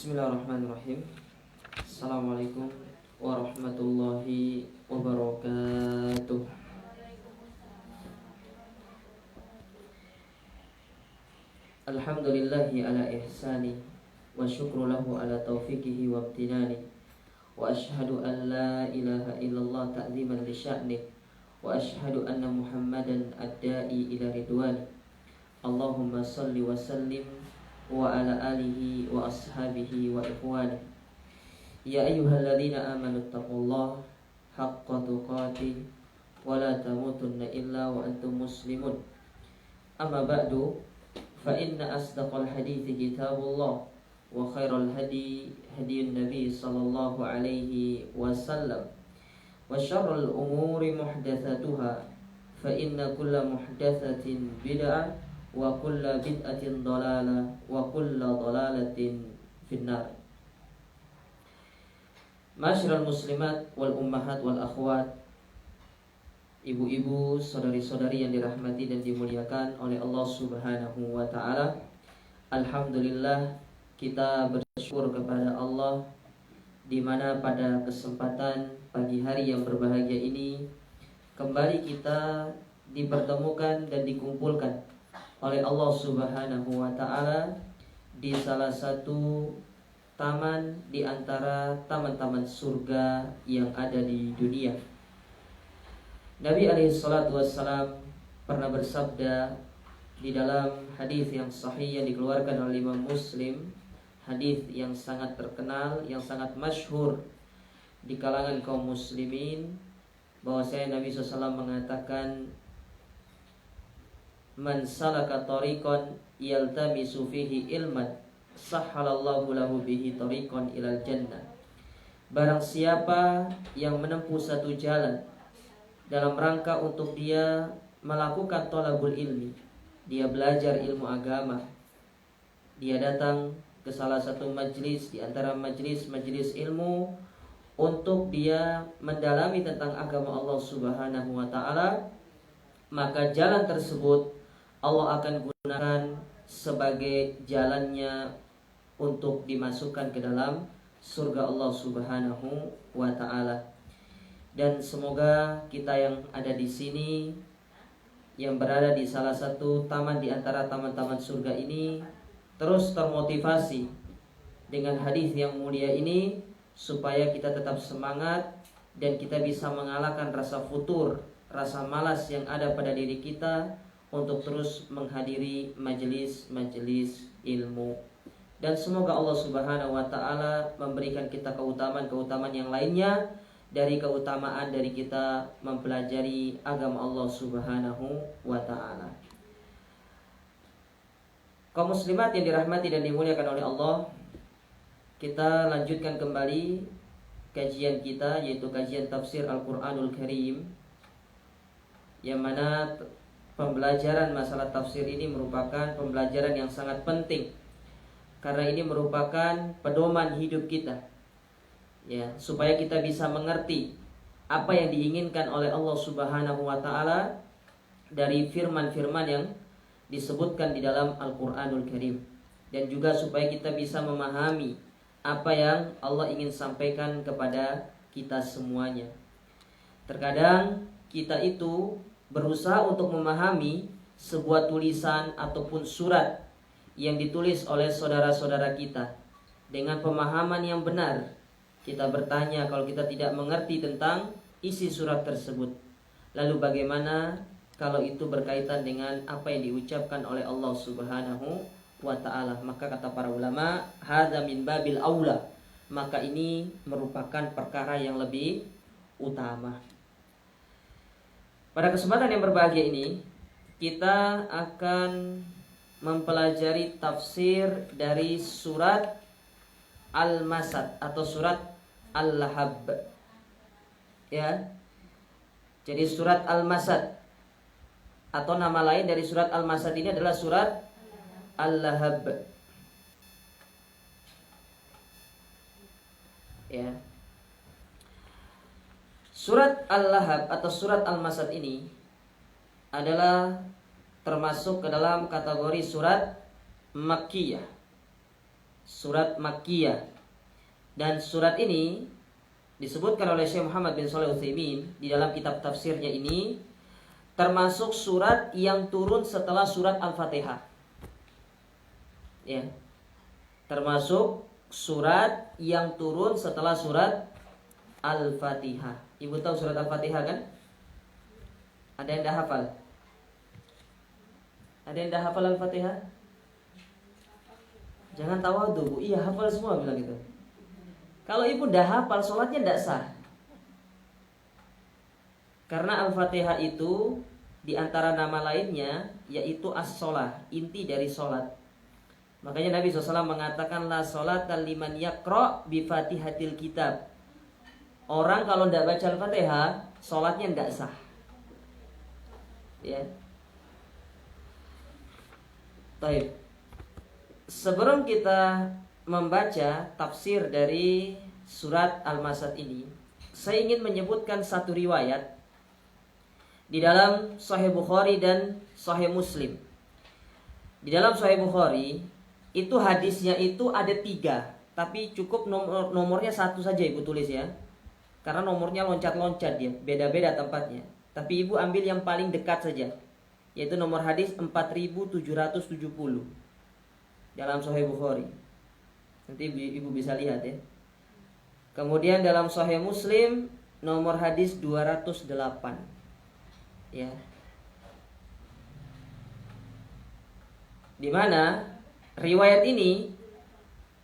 Bismillahirrahmanirrahim. Assalamualaikum warahmatullahi wabarakatuh. Alhamdulillahi ala ihsani wa syukru lahu ala taufiqihi wa amtinani. Wa ashhadu an la ilaha illallah ta'ziman li sya'ni. Wa ashhadu anna Muhammadan ad-da'i ila ridwani. Allahumma salli wa sallim wa ala alihi wa ashabihi wa ikhwani. Ya ayyuhalladzina amanu taqullaha haqqa tuqatih wa la tamutunna illa wa antum muslimun. Amma ba'du, fa inna asdaqal hadithi kitabullah wa khairal hadi hadiyun nabi sallallahu alaihi wasallam wa syarrul umuri muhdatsatuha fa inna kulla muhdatsatin bid'ah wa kulla bid'atin dhalalah wa kulla dhalalatin finnar. Masyarul muslimat wal ummahat wal akhwat, ibu-ibu, saudari-saudari yang dirahmati dan dimuliakan oleh Allah Subhanahu wa taala. Alhamdulillah, kita bersyukur kepada Allah di mana pada kesempatan pagi hari yang berbahagia ini kembali kita dipertemukan dan dikumpulkan oleh Allah Subhanahu wa taala di salah satu taman di antara taman-taman surga yang ada di dunia. Nabi alaihi salatu wassalam pernah bersabda di dalam hadis yang sahih yang dikeluarkan oleh Imam Muslim, hadis yang sangat terkenal, yang sangat masyhur di kalangan kaum muslimin, bahwasanya Nabi SAW mengatakan, man salaka tariqan yaltamisu fihi ilman sahhalallahu lahu bihi tariqan ilal jannah. Barang siapa yang menempuh satu jalan dalam rangka untuk dia melakukan thalabul ilmi, dia belajar ilmu agama, dia datang ke salah satu majlis di antara majlis-majlis ilmu untuk dia mendalami tentang agama Allah Subhanahu wa taala, maka jalan tersebut Allah akan gunakan sebagai jalannya untuk dimasukkan ke dalam surga Allah Subhanahu wa taala. Dan semoga kita yang ada di sini, yang berada di salah satu taman di antara taman-taman surga ini, terus termotivasi dengan hadis yang mulia ini, supaya kita tetap semangat dan kita bisa mengalahkan rasa futur, rasa malas yang ada pada diri kita untuk terus menghadiri majelis-majelis ilmu. Dan semoga Allah Subhanahu wa taala memberikan kita keutamaan-keutamaan yang lainnya dari keutamaan dari kita mempelajari agama Allah Subhanahu wa taala. Kaum muslimat yang dirahmati dan dimuliakan oleh Allah, kita lanjutkan kembali kajian kita, yaitu kajian tafsir Al-Qur'anul Karim, yang mana pembelajaran masalah tafsir ini merupakan pembelajaran yang sangat penting, karena ini merupakan pedoman hidup kita, ya, supaya kita bisa mengerti apa yang diinginkan oleh Allah Subhanahu wa taala dari firman-firman yang disebutkan di dalam Al-Qur'anul Karim, dan juga supaya kita bisa memahami apa yang Allah ingin sampaikan kepada kita semuanya. Terkadang kita itu berusaha untuk memahami sebuah tulisan ataupun surat yang ditulis oleh saudara-saudara kita dengan pemahaman yang benar. Kita bertanya kalau kita tidak mengerti tentang isi surat tersebut, lalu bagaimana kalau itu berkaitan dengan apa yang diucapkan oleh Allah Subhanahu wa ta'ala? Maka kata para ulama, hadza min babil aula, maka ini merupakan perkara yang lebih utama. Pada kesempatan yang berbahagia ini, kita akan mempelajari tafsir dari surat Al-Masad atau surat Al-Lahab. Ya. Jadi surat Al-Masad atau nama lain dari surat Al-Masad ini adalah surat Al-Lahab. Ya. Surat Al-Lahab atau surat Al-Masad ini adalah termasuk ke dalam kategori surat Makkiyah. surat Makkiyah. Dan surat ini disebutkan oleh Syekh Muhammad bin Shalih Al-Utsaimin di dalam kitab tafsirnya ini termasuk surat yang turun setelah surat Al-Fatihah. Ya. Termasuk surat yang turun setelah surat Al-Fatihah. Ibu tahu surat Al-Fatihah kan? Ada yang dah hafal? Ada yang dah hafal Al-Fatihah? Jangan tawadhu, Bu. Iya, hafal semua bilang gitu. Kalau ibu dah hafal, sholatnya tidak sah. Karena Al-Fatihah itu di antara nama lainnya yaitu as-sholah, inti dari sholat. Makanya Nabi SAW mengatakan la sholat liman yaqra bi fatihatil kitab. Orang kalau tidak baca Al-Fatihah, sholatnya tidak sah. Ya. Baik. Sebelum kita membaca tafsir dari surat Al-Masad ini, saya ingin menyebutkan satu riwayat di dalam Sahih Bukhari dan Sahih Muslim. Di dalam Sahih Bukhari itu hadisnya itu ada 3, tapi cukup nomornya 1 saja ibu tulis ya, karena nomornya loncat-loncat dia, beda-beda tempatnya. Tapi ibu ambil yang paling dekat saja, yaitu nomor hadis 4770 dalam Sahih Bukhari. Nanti ibu bisa lihat ya. Kemudian dalam Sahih Muslim nomor hadis 208. Ya. Di mana riwayat ini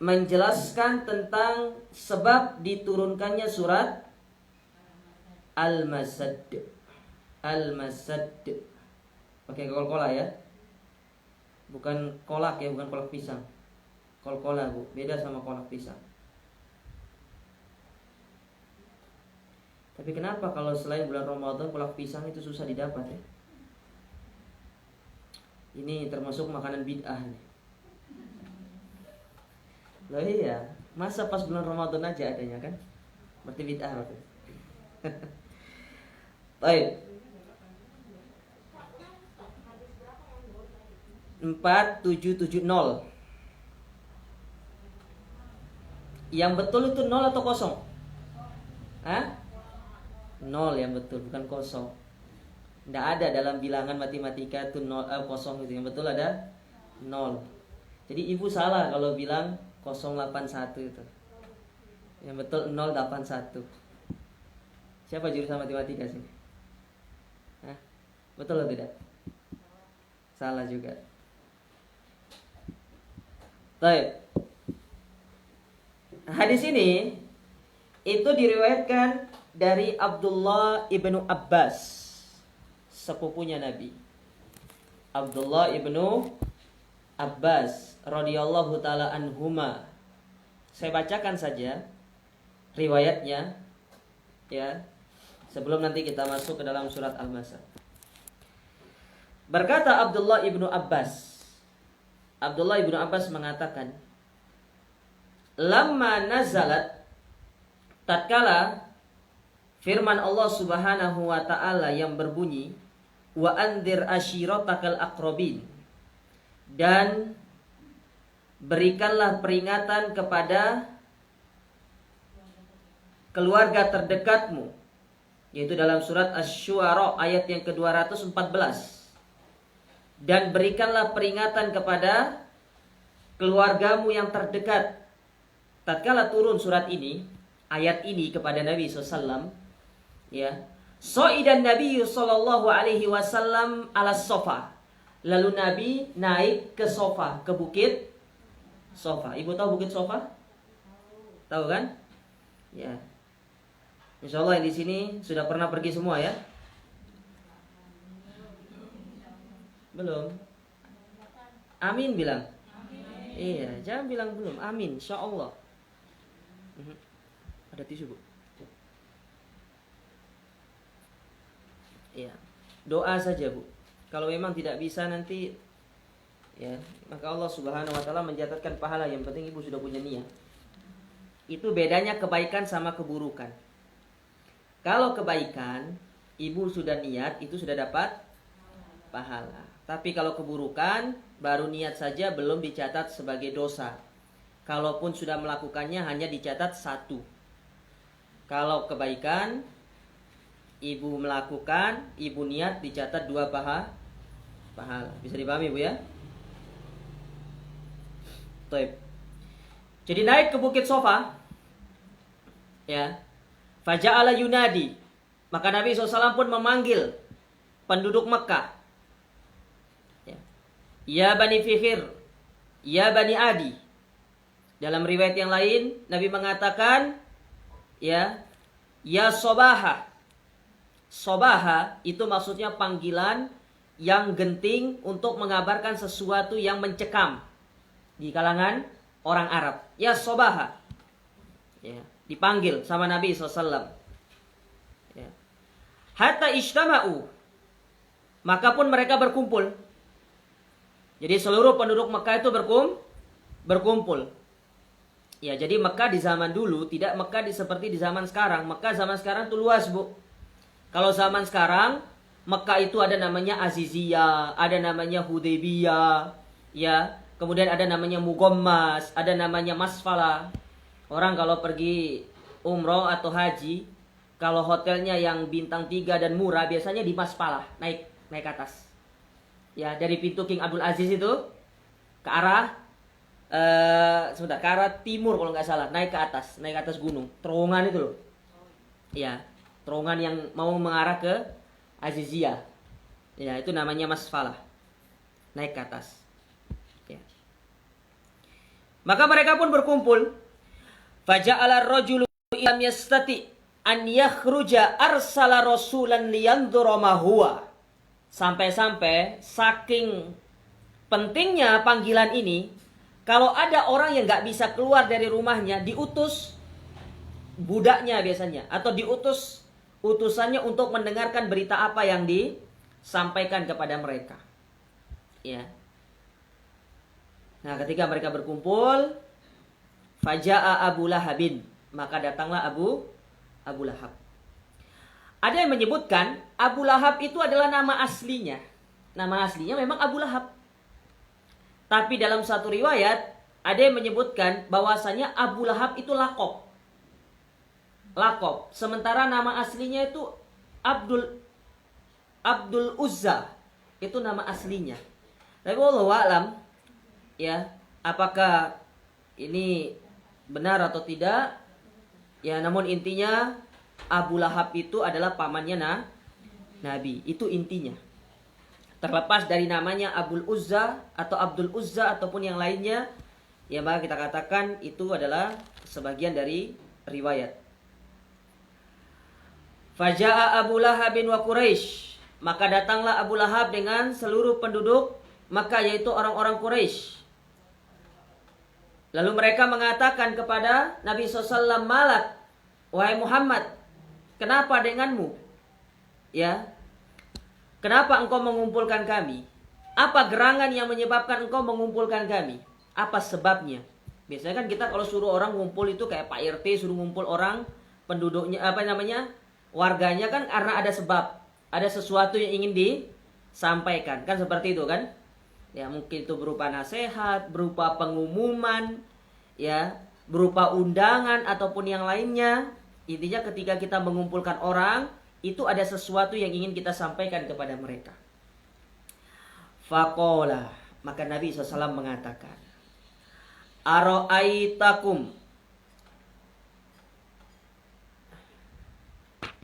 menjelaskan tentang sebab diturunkannya surat Al-Masad. Al-Masad. Pakai kol-kola ya. Bukan kolak ya, bukan kolak pisang. Kol-kola Bu, beda sama kolak pisang. Tapi kenapa kalau selain bulan Ramadan kolak pisang itu susah didapat ya? Ini termasuk makanan bid'ah nih. Loh iya, masa pas bulan Ramadan aja adanya kan? Berarti bid'ah berarti. Baik. 4770. Yang betul itu 0 atau kosong? Hah? 0 yang betul, bukan kosong. Tidak ada dalam bilangan matematika itu 0, kosong itu. Yang betul ada 0. Jadi ibu salah kalau bilang 081 itu. Yang betul 081. Siapa jurusan matematika sih? Hah? Betul atau tidak? Salah juga. Baik. Hadis ini itu diriwayatkan dari Abdullah ibnu Abbas, sepupunya Nabi. Abdullah ibnu Abbas radhiyallahu taala anhuma. Saya bacakan saja riwayatnya ya, sebelum nanti kita masuk ke dalam surat Al-Masad. Berkata Abdullah ibnu Abbas. Abdullah ibnu Abbas mengatakan, lamma nazalat, tatkala firman Allah Subhanahu wa taala yang berbunyi, wa anzir ashiratakal aqrabin, dan berikanlah peringatan kepada keluarga terdekatmu, yaitu dalam surat Asy-Syu'ara ayat yang ke-214. Dan berikanlah peringatan kepada keluargamu yang terdekat. Tatkala turun surat ini, ayat ini kepada Nabi SAW, ya, So'idan Nabi sallallahu alaihi wasallam ala sofa. Lalu Nabi naik ke sofa, ke bukit Sofa. Ibu tahu bukit Sofa? Tahu kan? Ya. Insyaallah yang di sini sudah pernah pergi semua ya? Belum? Amin bilang. Amin. Iya, jangan bilang belum. Amin, insyaallah. Ada tisu, Bu? Iya. Doa saja, Bu. Kalau memang tidak bisa nanti ya, maka Allah Subhanahu wa taala mencatatkan pahala. Yang penting ibu sudah punya niat. Itu bedanya kebaikan sama keburukan. Kalau kebaikan, ibu sudah niat, itu sudah dapat pahala. Tapi kalau keburukan, baru niat saja belum dicatat sebagai dosa. Kalaupun sudah melakukannya hanya dicatat 1. Kalau kebaikan ibu melakukan, ibu niat, dicatat 2 pahala. Bisa dipahami Bu ya? Baik. Jadi naik ke Bukit Sofa, ya. Faja'ala yunadi. Maka Nabi SAW pun memanggil penduduk Mekah. Ya Bani Fikhir, ya Bani Adi. Dalam riwayat yang lain, Nabi mengatakan, ya Sobaha. Sobaha itu maksudnya panggilan yang genting untuk mengabarkan sesuatu yang mencekam di kalangan orang Arab. Ya Sobaha. Ya, dipanggil sama Nabi SAW. Ya. Hatta ijtama'u. Maka pun mereka berkumpul. Jadi seluruh penduduk Mekah itu berkumpul. Ya, jadi Mekah di zaman dulu tidak Mekah seperti di zaman sekarang. Mekah zaman sekarang itu luas, Bu. Kalau zaman sekarang Mekah itu ada namanya Aziziyah, ada namanya Hudaybiyah, ya. Kemudian ada namanya Mughammas, ada namanya Masfalah. Orang kalau pergi umroh atau haji, kalau hotelnya yang bintang 3 dan murah biasanya di Masfalah, naik ke atas. Ya, dari pintu King Abdul Aziz itu ke arah ke arah timur kalau nggak salah, naik ke atas gunung, terowongan itu loh. Ya, terowongan yang mau mengarah ke Aziziyah. Ya, itu namanya Masfalah. Naik ke atas. Ya. Maka mereka pun berkumpul. Faja'ala ar-rajulu lam yastati an yakhruja arsala rasulan liyandhura ma huwa. Sampai-sampai saking pentingnya panggilan ini, kalau ada orang yang nggak bisa keluar dari rumahnya, diutus budaknya biasanya, atau diutus utusannya untuk mendengarkan berita apa yang disampaikan kepada mereka. Ya. Nah, ketika mereka berkumpul, faja'a Abu Lahabin, maka datanglah Abu Lahab. Ada yang menyebutkan Abu Lahab itu adalah nama aslinya. Nama aslinya memang Abu Lahab. Tapi dalam satu riwayat ada yang menyebutkan bahwasanya Abu Lahab itu lakob. Sementara nama aslinya itu Abdul Uzza. Itu nama aslinya. Tapi wallahu a'lam, ya, apakah ini benar atau tidak? Ya, namun intinya Abu Lahab itu adalah pamannya Nabi. Itu intinya. Terlepas dari namanya Abdul Uzza ataupun yang lainnya, ya maka kita katakan itu adalah sebagian dari riwayat. Faja'a Abu Lahab wa Quraisy. Maka datanglah Abu Lahab dengan seluruh penduduk Makkah, yaitu orang-orang Quraisy. Lalu mereka mengatakan kepada Nabi SAW, "Malak, wahai Muhammad, kenapa denganmu? Ya, kenapa engkau mengumpulkan kami? Apa gerangan yang menyebabkan engkau mengumpulkan kami? Apa sebabnya?" Biasanya kan kita kalau suruh orang ngumpul itu kayak Pak RT suruh ngumpul orang, penduduknya warganya kan karena ada sebab, ada sesuatu yang ingin disampaikan, kan seperti itu kan? Ya, mungkin itu berupa nasihat, berupa pengumuman, ya, berupa undangan ataupun yang lainnya. Intinya ketika kita mengumpulkan orang, itu ada sesuatu yang ingin kita sampaikan kepada mereka. Faqala, maka Nabi SAW mengatakan, Aro'aitakum,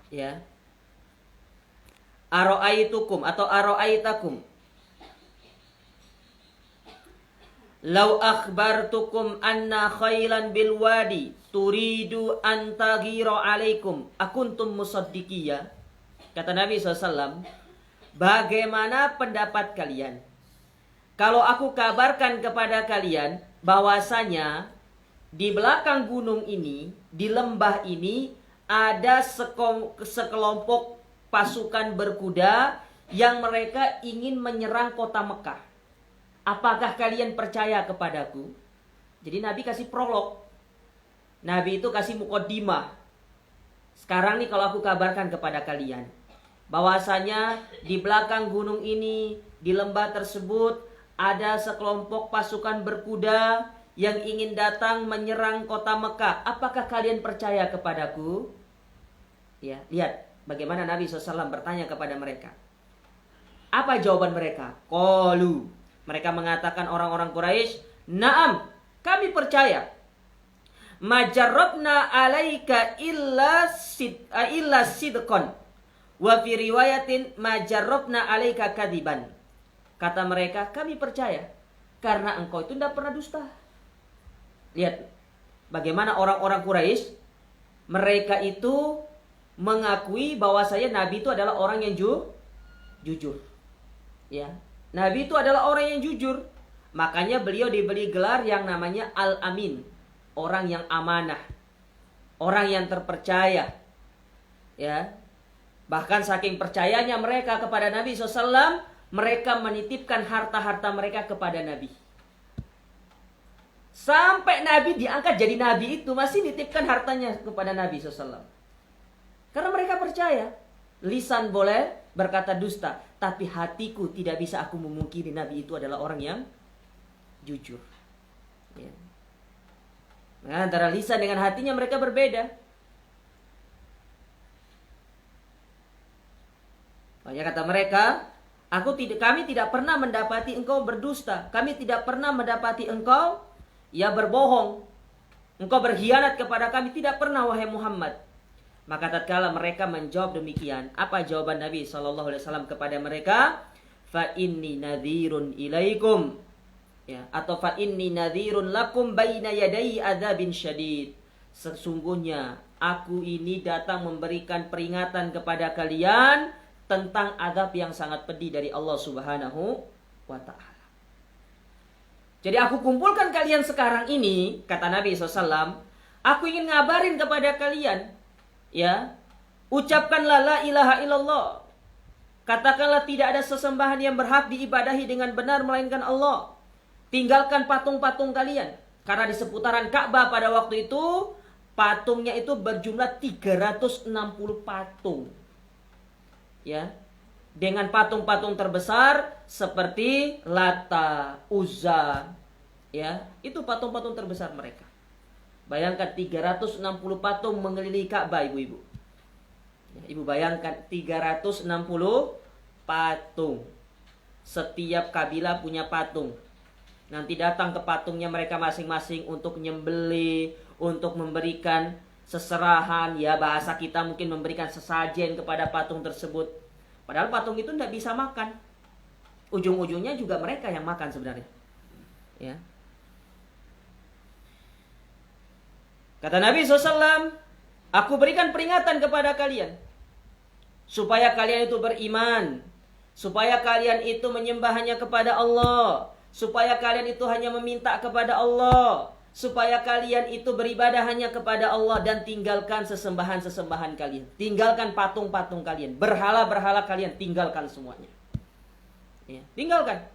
ya, Aro'aitukum atau Aro'aitakum, Lau akhbartukum anna khailan bil wadi turidu an taghira alaikum akuntum musaddiqiyya. Kata Nabi SAW, bagaimana pendapat kalian kalau aku kabarkan kepada kalian bahwasanya di belakang gunung ini, di lembah ini ada sekelompok pasukan berkuda yang mereka ingin menyerang kota Mekah. Apakah kalian percaya kepadaku? Jadi Nabi kasih prolog. Nabi itu kasih mukaddimah. Sekarang nih kalau aku kabarkan kepada kalian bahwasanya di belakang gunung ini, di lembah tersebut ada sekelompok pasukan berkuda yang ingin datang menyerang kota Mekah. Apakah kalian percaya kepadaku? Ya, lihat bagaimana Nabi SAW bertanya kepada mereka. Apa jawaban mereka? Qalu. Mereka mengatakan orang-orang Quraisy, "Na'am, kami percaya. Majarrabna alaika illa sidqan. Wa fi riwayatin majarrabna alaika kadiban." Kata mereka, kami percaya karena engkau itu tidak pernah dusta. Lihat bagaimana orang-orang Quraisy, mereka itu mengakui bahwasanya Nabi itu adalah orang yang jujur. Ya, Nabi itu adalah orang yang jujur. Makanya beliau diberi gelar yang namanya Al-Amin, orang yang amanah, orang yang terpercaya. Ya, bahkan saking percayanya mereka kepada Nabi SAW, mereka menitipkan harta-harta mereka kepada Nabi. Sampai Nabi diangkat jadi Nabi itu masih nitipkan hartanya kepada Nabi SAW. Karena mereka percaya. Lisan boleh berkata dusta, tapi hatiku tidak bisa aku memungkiri Nabi itu adalah orang yang jujur. Ya. Nah, antara lisan dengan hatinya mereka berbeda. Makanya kata mereka, kami tidak pernah mendapati engkau berdusta. Kami tidak pernah mendapati engkau berbohong. Engkau berkhianat kepada kami. Tidak pernah wahai Muhammad. Maka tatkala mereka menjawab demikian, apa jawaban Nabi SAW kepada mereka? Fa inni nadhirun ilaikum. Ya, atau fa inni nadhirun lakum baina yadai adzabin syadid. Sesungguhnya aku ini datang memberikan peringatan kepada kalian tentang azab yang sangat pedih dari Allah Subhanahu wa ta'ala. Jadi aku kumpulkan kalian sekarang ini, kata Nabi SAW, aku ingin ngabarin kepada kalian, ya, ucapkanlah la ilaha illallah. Katakanlah tidak ada sesembahan yang berhak diibadahi dengan benar melainkan Allah. Tinggalkan patung-patung kalian. Karena di seputaran Ka'bah pada waktu itu, patungnya itu berjumlah 360 patung. Ya, dengan patung-patung terbesar seperti Lata, Uzza, ya, itu patung-patung terbesar mereka. Bayangkan 360 patung mengelilingi Ka'bah, ibu-ibu. Ya, ibu bayangkan 360 patung. Setiap kabilah punya patung. Nanti datang ke patungnya mereka masing-masing untuk nyembelih, untuk memberikan seserahan, ya bahasa kita mungkin memberikan sesajen kepada patung tersebut. Padahal patung itu tidak bisa makan. Ujung-ujungnya juga mereka yang makan sebenarnya. Ya. Kata Nabi SAW, aku berikan peringatan kepada kalian. Supaya kalian itu beriman. Supaya kalian itu menyembah hanya kepada Allah. Supaya kalian itu hanya meminta kepada Allah. Supaya kalian itu beribadah hanya kepada Allah dan tinggalkan sesembahan-sesembahan kalian. Tinggalkan patung-patung kalian. Berhala-berhala kalian tinggalkan semuanya. Ya, tinggalkan.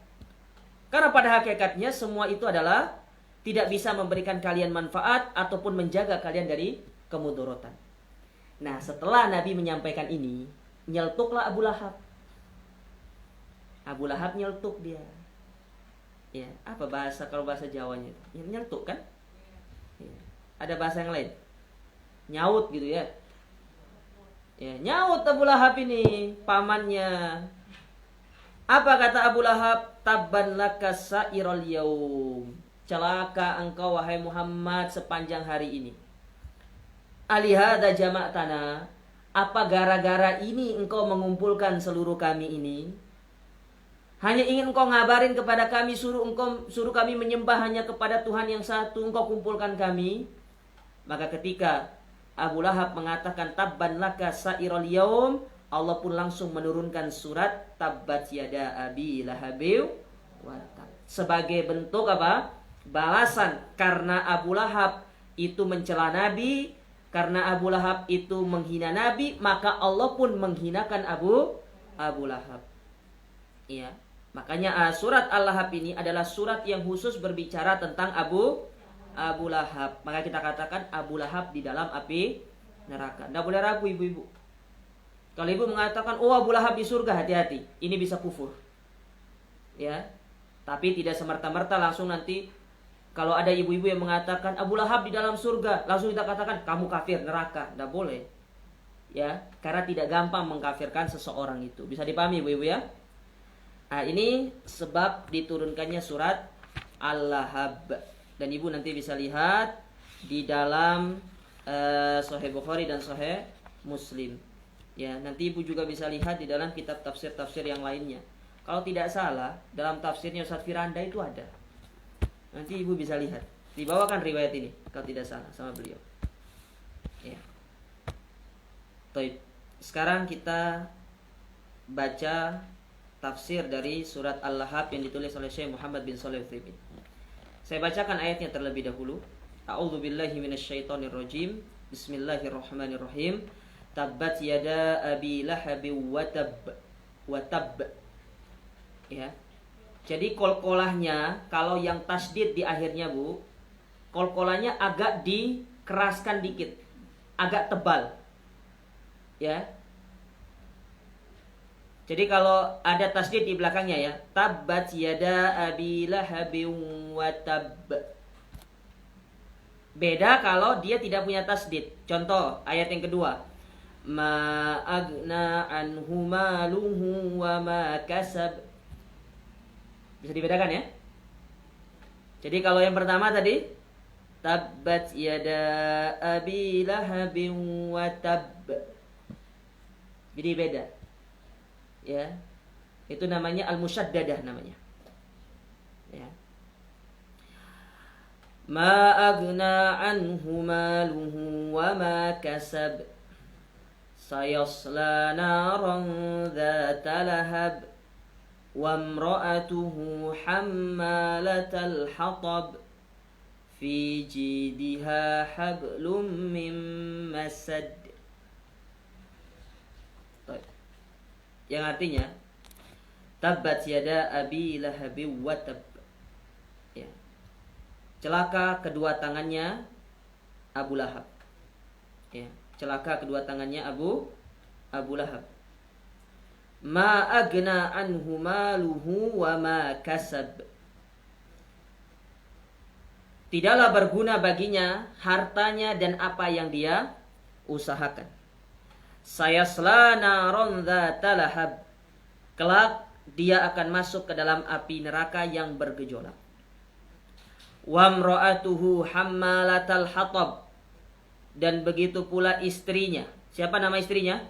Karena pada hakikatnya semua itu adalah tidak bisa memberikan kalian manfaat ataupun menjaga kalian dari kemudorotan. Nah, setelah Nabi menyampaikan ini, nyeltuklah Abu Lahab. Abu Lahab nyeltuk dia. Ya, apa bahasa kalau bahasa Jawanya? Nyeltuk kan? Ya. Ada bahasa yang lain? Nyaut gitu ya. Ya, nyaut Abu Lahab ini pamannya. Apa kata Abu Lahab? Tabban laka sa'iral yaum. Celaka engkau wahai Muhammad sepanjang hari ini. Alihada jama'tana. Apa gara-gara ini engkau mengumpulkan seluruh kami ini? Hanya ingin engkau ngabarin kepada kami, suruh kami menyembah hanya kepada Tuhan yang satu, engkau kumpulkan kami. Maka ketika Abu Lahab mengatakan tabban laka sa'iral yaum, Allah pun langsung menurunkan surat Tabbat yada abi lahabiw wa tab. Sebagai bentuk apa? Balasan karena Abu Lahab itu mencela Nabi, karena Abu Lahab itu menghina Nabi, maka Allah pun menghinakan Abu Lahab. Iya. Makanya surat Al-Lahab ini adalah surat yang khusus berbicara tentang Abu Lahab. Maka kita katakan Abu Lahab di dalam api neraka. Tidak boleh ragu ibu-ibu. Kalau ibu mengatakan, oh Abu Lahab di surga, hati-hati. Ini bisa kufur. Ya. Tapi tidak semerta-merta langsung nanti Kalau ada ibu-ibu yang mengatakan Abu Lahab di dalam surga, langsung kita katakan kamu kafir, neraka. Tidak boleh. Ya, karena tidak gampang mengkafirkan seseorang itu. Bisa dipahami ibu-ibu ya? Nah, ini sebab diturunkannya surat Al-Lahab. Dan ibu nanti bisa lihat di dalam Sahih Bukhari dan Sahih Muslim. Ya, nanti ibu juga bisa lihat di dalam kitab tafsir-tafsir yang lainnya. Kalau tidak salah, dalam tafsirnya Ustaz Firanda itu ada. Nanti ibu bisa lihat. Dibawakan riwayat ini kalau tidak salah sama beliau. Ya. Baik. Sekarang kita baca tafsir dari surat Al-Lahab yang ditulis oleh Syekh Muhammad bin Shalih Al-Utsaimin. Saya bacakan ayatnya terlebih dahulu. A'udzubillahi minasyaitonirrajim. Bismillahirrahmanirrahim. Tabbat yada abi lahab wa tab. Ya. Jadi kolkolahnya kalau yang tasdid di akhirnya bu, kolkolahnya agak dikeraskan dikit, agak tebal, ya. Jadi kalau ada tasdid di belakangnya ya, tabbat yada abi lahabin wa tab. Beda kalau dia tidak punya tasdid. Contoh ayat yang kedua, ma agna anhu maluhu wa ma kasab. Bisa dibedakan ya. Jadi kalau yang pertama tadi tabbat yada abi lahabin wa tab. Jadi beda. Ya. Itu namanya al-musyaddadah namanya. Ya. Ma agna anhu maluhu wa ma kasab. Sayasla naran dzata lahab. وامرأته حمالة الحطب في جيدها حبل من مسد. Yang artinya tabbat yada abi lahabi wa tab. Ya. Celaka kedua tangannya Abu Lahab. Ya. Celaka kedua tangannya Abu Lahab. Ma agna anhu maluhu wa ma kasab. Tidaklah berguna baginya hartanya dan apa yang dia usahakan. Sayasla naron dzata lahab. Kelak dia akan masuk ke dalam api neraka yang bergejolak. Wa imra'atuhu hammalatal hatab. Dan begitu pula istrinya. Siapa nama istrinya?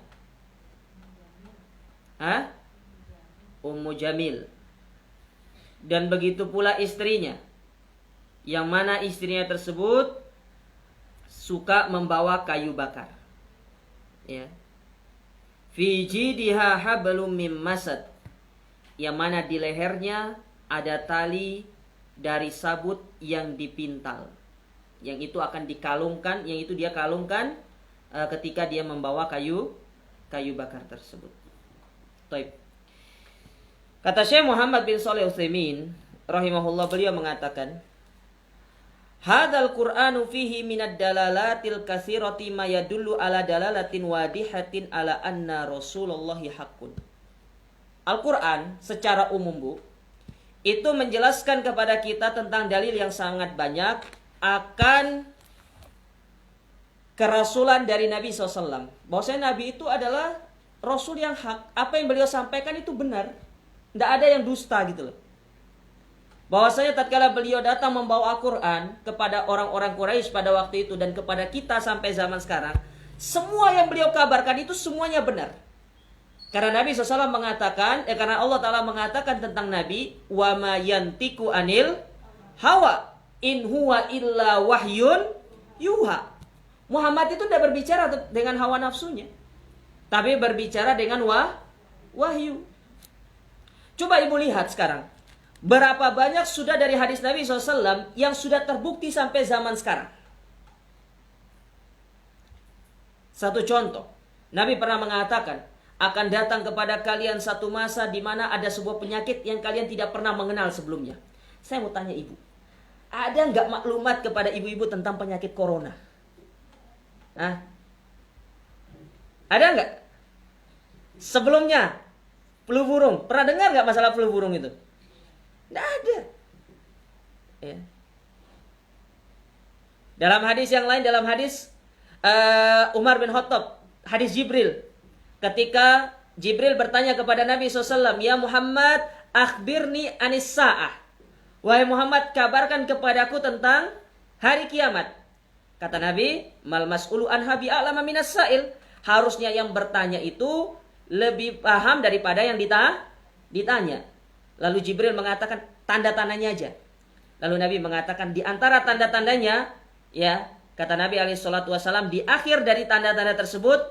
Ummu Jamil. Dan begitu pula istrinya, yang mana istrinya tersebut suka membawa kayu bakar. Ya. Fi jidiha hablum mim masad. Yang mana di lehernya ada tali dari sabut yang dipintal. Yang itu akan dikalungkan, yang itu dia kalungkan ketika dia membawa kayu bakar tersebut. Kata Syekh Muhammad bin Shalih Al-Utsaimin rahimahullah, beliau mengatakan, hadzal Qur'anu fihi minad dalalatil katsirati ma yadullu ala dalalatin wadihatin ala anna Rasulullahi haqqun. Al-Qur'an secara umum bu, itu menjelaskan kepada kita tentang dalil yang sangat banyak akan kerasulan dari Nabi SAW. Bahwasanya Nabi itu adalah Rasul yang hak, apa yang beliau sampaikan itu benar. Tidak ada yang dusta gitu loh. Bahwasanya tatkala beliau datang membawa Al-Quran kepada orang-orang Quraisy pada waktu itu dan kepada kita sampai zaman sekarang, semua yang beliau kabarkan itu semuanya benar. Karena Nabi SAW mengatakan, karena Allah Ta'ala mengatakan tentang Nabi, wa ma yantiku anil hawa in huwa illa wahyun yuha. Muhammad itu tidak berbicara dengan hawa nafsunya, tapi berbicara dengan wahyu. Coba ibu lihat sekarang. Berapa banyak sudah dari hadis Nabi SAW yang sudah terbukti sampai zaman sekarang. Satu contoh. Nabi pernah mengatakan, akan datang kepada kalian satu masa di mana ada sebuah penyakit yang kalian tidak pernah mengenal sebelumnya. Saya mau tanya ibu, ada nggak maklumat kepada ibu-ibu tentang penyakit corona? Ada nggak? Sebelumnya flu burung, pernah dengar nggak masalah flu burung itu? Nggak ada. Ya. Dalam hadis yang lain, dalam hadis Umar bin Khattab, hadis Jibril, ketika Jibril bertanya kepada Nabi SAW, "Ya Muhammad, akhbirni anis sa'ah." Wahai Muhammad, kabarkan kepadaku tentang hari kiamat. Kata Nabi, "Mal mas'ulu anha bi'a'lama minas sa'il." Harusnya yang bertanya itu lebih paham daripada yang ditanya. Lalu Jibril mengatakan, tanda-tandanya aja. Lalu Nabi mengatakan, di antara tanda-tandanya, ya, kata Nabi SAW, di akhir dari tanda-tanda tersebut,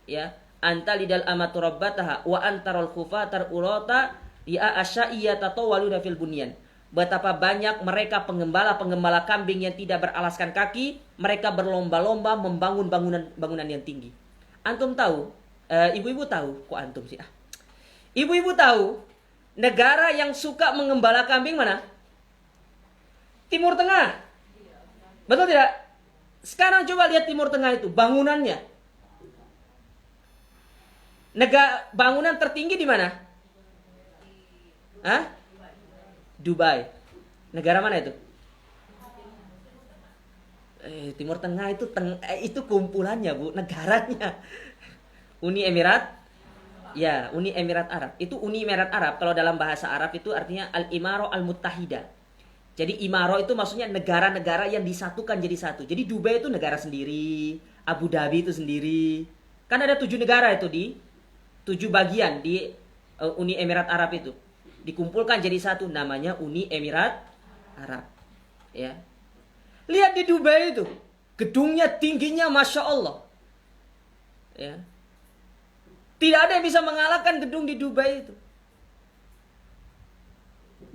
ya, anta lidal amatu rabbataha wa antarul khufatar urata ya asya'iyata tawaluna fil bunyan. Betapa banyak mereka penggembala-penggembala kambing yang tidak beralaskan kaki, mereka berlomba-lomba membangun bangunan yang tinggi. Antum tahu, ibu-ibu tahu, kok antum sih? Ibu-ibu tahu negara yang suka menggembala kambing mana? Timur Tengah. Betul tidak? Sekarang coba lihat Timur Tengah itu, bangunannya. Bangunan tertinggi di mana? Hah? Dubai. Negara mana itu? Timur Tengah itu kumpulannya, Bu, negaranya. Uni Emirat. Ya, Uni Emirat Arab. Itu Uni Emirat Arab kalau dalam bahasa Arab itu artinya Al-Imaro Al-Muttahida. Jadi Imaro itu maksudnya negara-negara yang disatukan jadi satu. Jadi Dubai itu negara sendiri, Abu Dhabi itu sendiri. Kan ada 7 negara itu di 7 bagian di Uni Emirat Arab itu. Dikumpulkan jadi satu, namanya Uni Emirat Arab. Ya. Lihat di Dubai itu, gedungnya tingginya Masya Allah. Ya. Tidak ada yang bisa mengalahkan gedung di Dubai itu.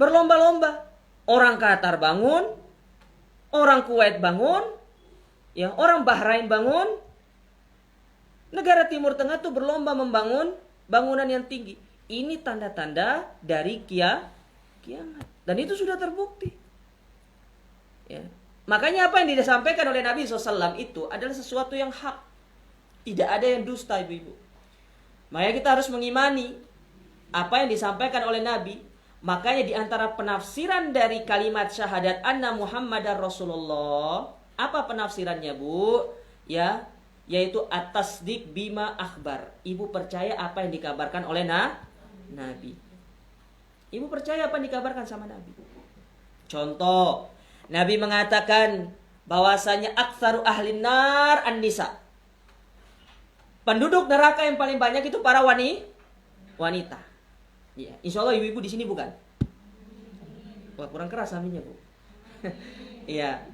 Berlomba-lomba. Orang Qatar bangun, orang Kuwait bangun, ya, orang Bahrain bangun. Negara Timur Tengah itu berlomba membangun bangunan yang tinggi. Ini tanda-tanda dari kiamat. Dan itu sudah terbukti. Ya. Makanya apa yang disampaikan oleh Nabi SAW itu adalah sesuatu yang hak. Tidak ada yang dusta, ibu-ibu. Makanya kita harus mengimani apa yang disampaikan oleh Nabi. Makanya di antara penafsiran dari kalimat syahadat anna Muhammadar Rasulullah, apa penafsirannya, Bu? Ya, yaitu at-tasdiq bima akhbar. Ibu percaya apa yang dikabarkan oleh Nabi. Ibu percaya apa yang dikabarkan sama Nabi. Contoh, Nabi mengatakan bahwasanya aktsaru ahlin nar an-nisa. Penduduk neraka yang paling banyak itu para wanita. Ya, insya Allah ibu-ibu di sini bukan? Wah, kurang keras aminnya, Bu. Iya.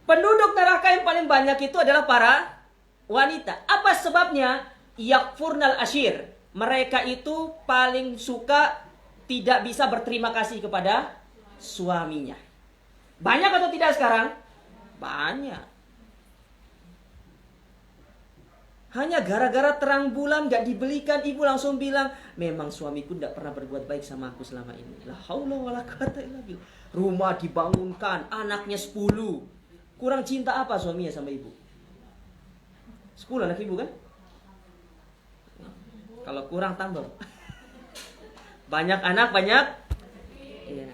Penduduk neraka yang paling banyak itu adalah para wanita. Apa sebabnya? Yakfurnal ashir. Mereka itu paling suka tidak bisa berterima kasih kepada suaminya. Banyak atau tidak sekarang? Banyak. Hanya gara-gara terang bulan gak dibelikan, ibu langsung bilang, memang suamiku tidak pernah berbuat baik sama aku selama ini. La haula wala quwata illa billah. Rumah dibangunkan, anaknya 10. Kurang cinta apa suaminya sama ibu? 10 anak ibu kan? Kalau kurang tambah. Banyak anak, banyak. Ya.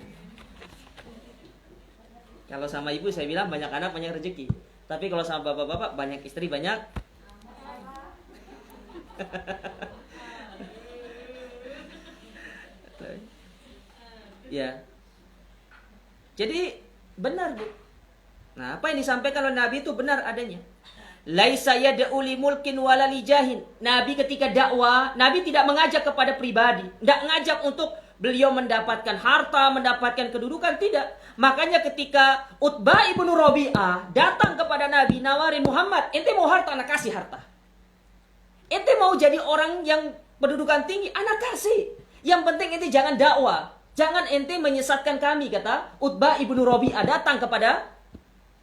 Kalau sama ibu saya bilang banyak anak, banyak rezeki. Tapi kalau sama bapak-bapak, banyak istri, banyak. Ya. Jadi benar, Bu. Nah, apa yang disampaikan oleh Nabi itu benar adanya. Laisa yad'u li mulkin wala li jahin. Nabi ketika dakwah, Nabi tidak mengajak kepada pribadi, tidak mengajak untuk beliau mendapatkan harta, mendapatkan kedudukan, tidak. Makanya ketika Utbah ibnu Rabi'ah datang kepada Nabi, nawarin, Muhammad, ente mau harta, anak kasih harta. Ente mau jadi orang yang pendudukan tinggi, anak kasih. Yang penting ente jangan dakwah. Jangan ente menyesatkan kami, kata Utbah ibnu Rabi'ah datang kepada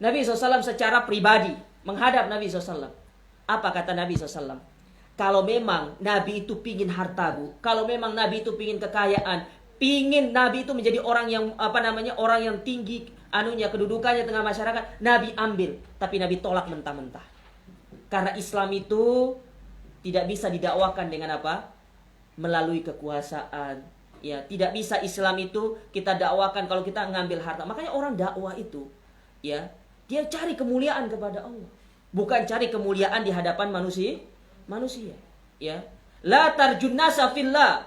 Nabi SAW secara pribadi. Menghadap Nabi SAW. Apa kata Nabi SAW? Kalau memang Nabi itu pingin harta, Bu. Kalau memang Nabi itu pingin kekayaan. Pingin Nabi itu menjadi orang yang, orang yang tinggi, kedudukannya tengah masyarakat. Nabi ambil. Tapi Nabi tolak mentah-mentah. Karena Islam itu tidak bisa didakwakan dengan apa? Melalui kekuasaan. Ya, tidak bisa Islam itu kita dakwakan kalau kita ngambil harta. Makanya orang dakwah itu, ya, Dia cari kemuliaan kepada Allah, bukan cari kemuliaan di hadapan manusia. Ya. La tarjun nasa fillah.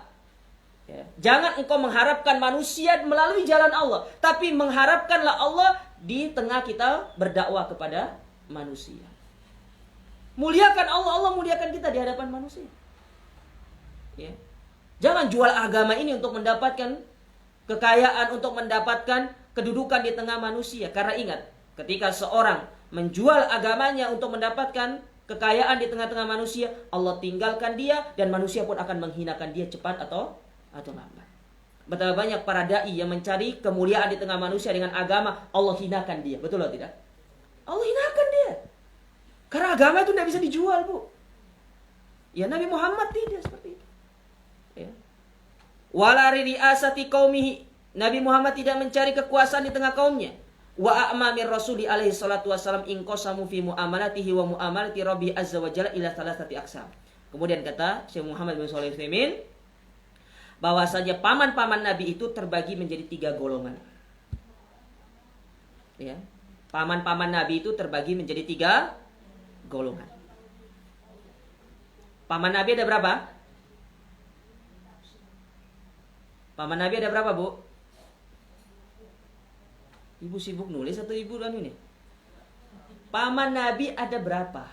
Ya. Jangan engkau mengharapkan manusia melalui jalan Allah, tapi mengharapkanlah Allah di tengah kita berdakwah kepada manusia. Muliakan Allah, Allah muliakan kita di hadapan manusia. Ya. Jangan jual agama ini untuk mendapatkan kekayaan, untuk mendapatkan kedudukan di tengah manusia. Karena ingat, ketika seorang menjual agamanya untuk mendapatkan kekayaan di tengah-tengah manusia, Allah tinggalkan dia dan manusia pun akan menghinakan dia cepat atau lambat. Betapa banyak para dai yang mencari kemuliaan di tengah manusia dengan agama, Allah hinakan dia. Betul atau tidak? Allah hinakan dia. Karena agama itu tidak bisa dijual, Bu. Ya, Nabi Muhammad tidak seperti itu. Ya. Wala ri'asati qaumihi. Nabi Muhammad tidak mencari kekuasaan di tengah kaumnya. Wa a'mamir rasuli alaihi salatu wassalam inqasamu fi muamalatihi wa muamalati rabbi azza wa jalla ila thalathati aqsam. Kemudian kata Syekh Muhammad bin Shalih Al-Utsaimin, bahwasanya paman-paman Nabi itu terbagi menjadi 3 golongan. Ya. Paman-paman Nabi itu terbagi menjadi 3 golongan. Paman Nabi ada berapa? Paman Nabi ada berapa, Bu? Ibu sibuk nulis atau ibu kan ini? Paman Nabi ada berapa?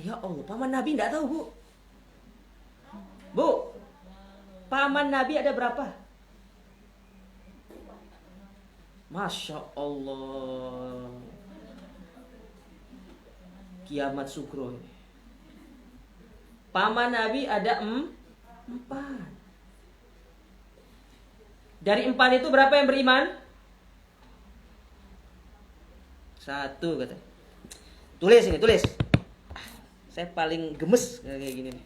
Ya Allah, paman Nabi tidak tahu, Bu. Bu, paman Nabi ada berapa? Masya Allah. Kiamat sukro. Paman Nabi ada 4. Dari 4 itu berapa yang beriman? 1 kata. Tulis ini, tulis. Saya paling gemes kayak gini nih.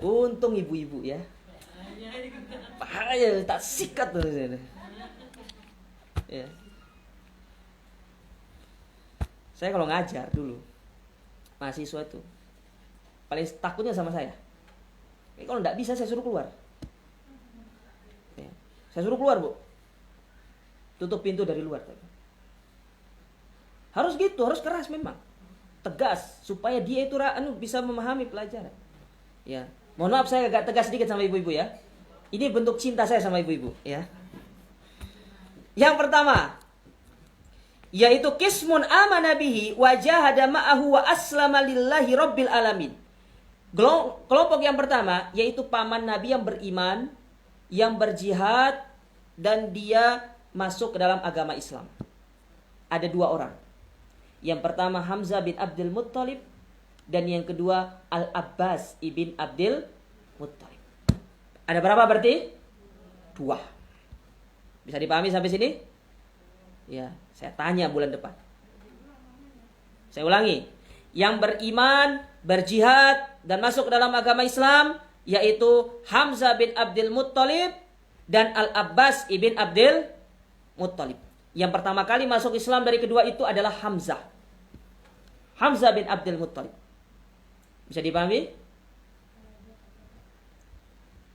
Untung ibu-ibu ya. Bahaya tak sikat tuh. Ya. Saya kalau ngajar dulu, mahasiswa itu paling takutnya sama saya. Kalau nggak bisa saya suruh keluar. Ya. Saya suruh keluar, Bu. Tutup pintu dari luar. Harus gitu, harus keras memang. Tegas supaya dia itu bisa memahami pelajaran. Ya. Mohon maaf saya agak tegas sedikit sama ibu-ibu ya. Ini bentuk cinta saya sama ibu-ibu ya. Yang pertama, yaitu kismun amana bihi wa jahada ma'ahu wa aslama lillahi rabbil alamin. Kelompok yang pertama yaitu paman Nabi yang beriman, yang berjihad dan dia masuk ke dalam agama Islam. Ada 2 orang. Yang pertama Hamzah bin Abdul Muttalib dan yang kedua Al-Abbas ibn Abdul Muttalib. Ada berapa berarti? 2. Bisa dipahami sampai sini? Ya, saya tanya bulan depan. Saya ulangi. Yang beriman, berjihad dan masuk ke dalam agama Islam yaitu Hamzah bin Abdul Muttalib dan Al-Abbas ibn Abdul Muttalib. Yang pertama kali masuk Islam dari kedua itu adalah Hamzah. Hamzah bin Abdul Muttalib. Bisa dipahami?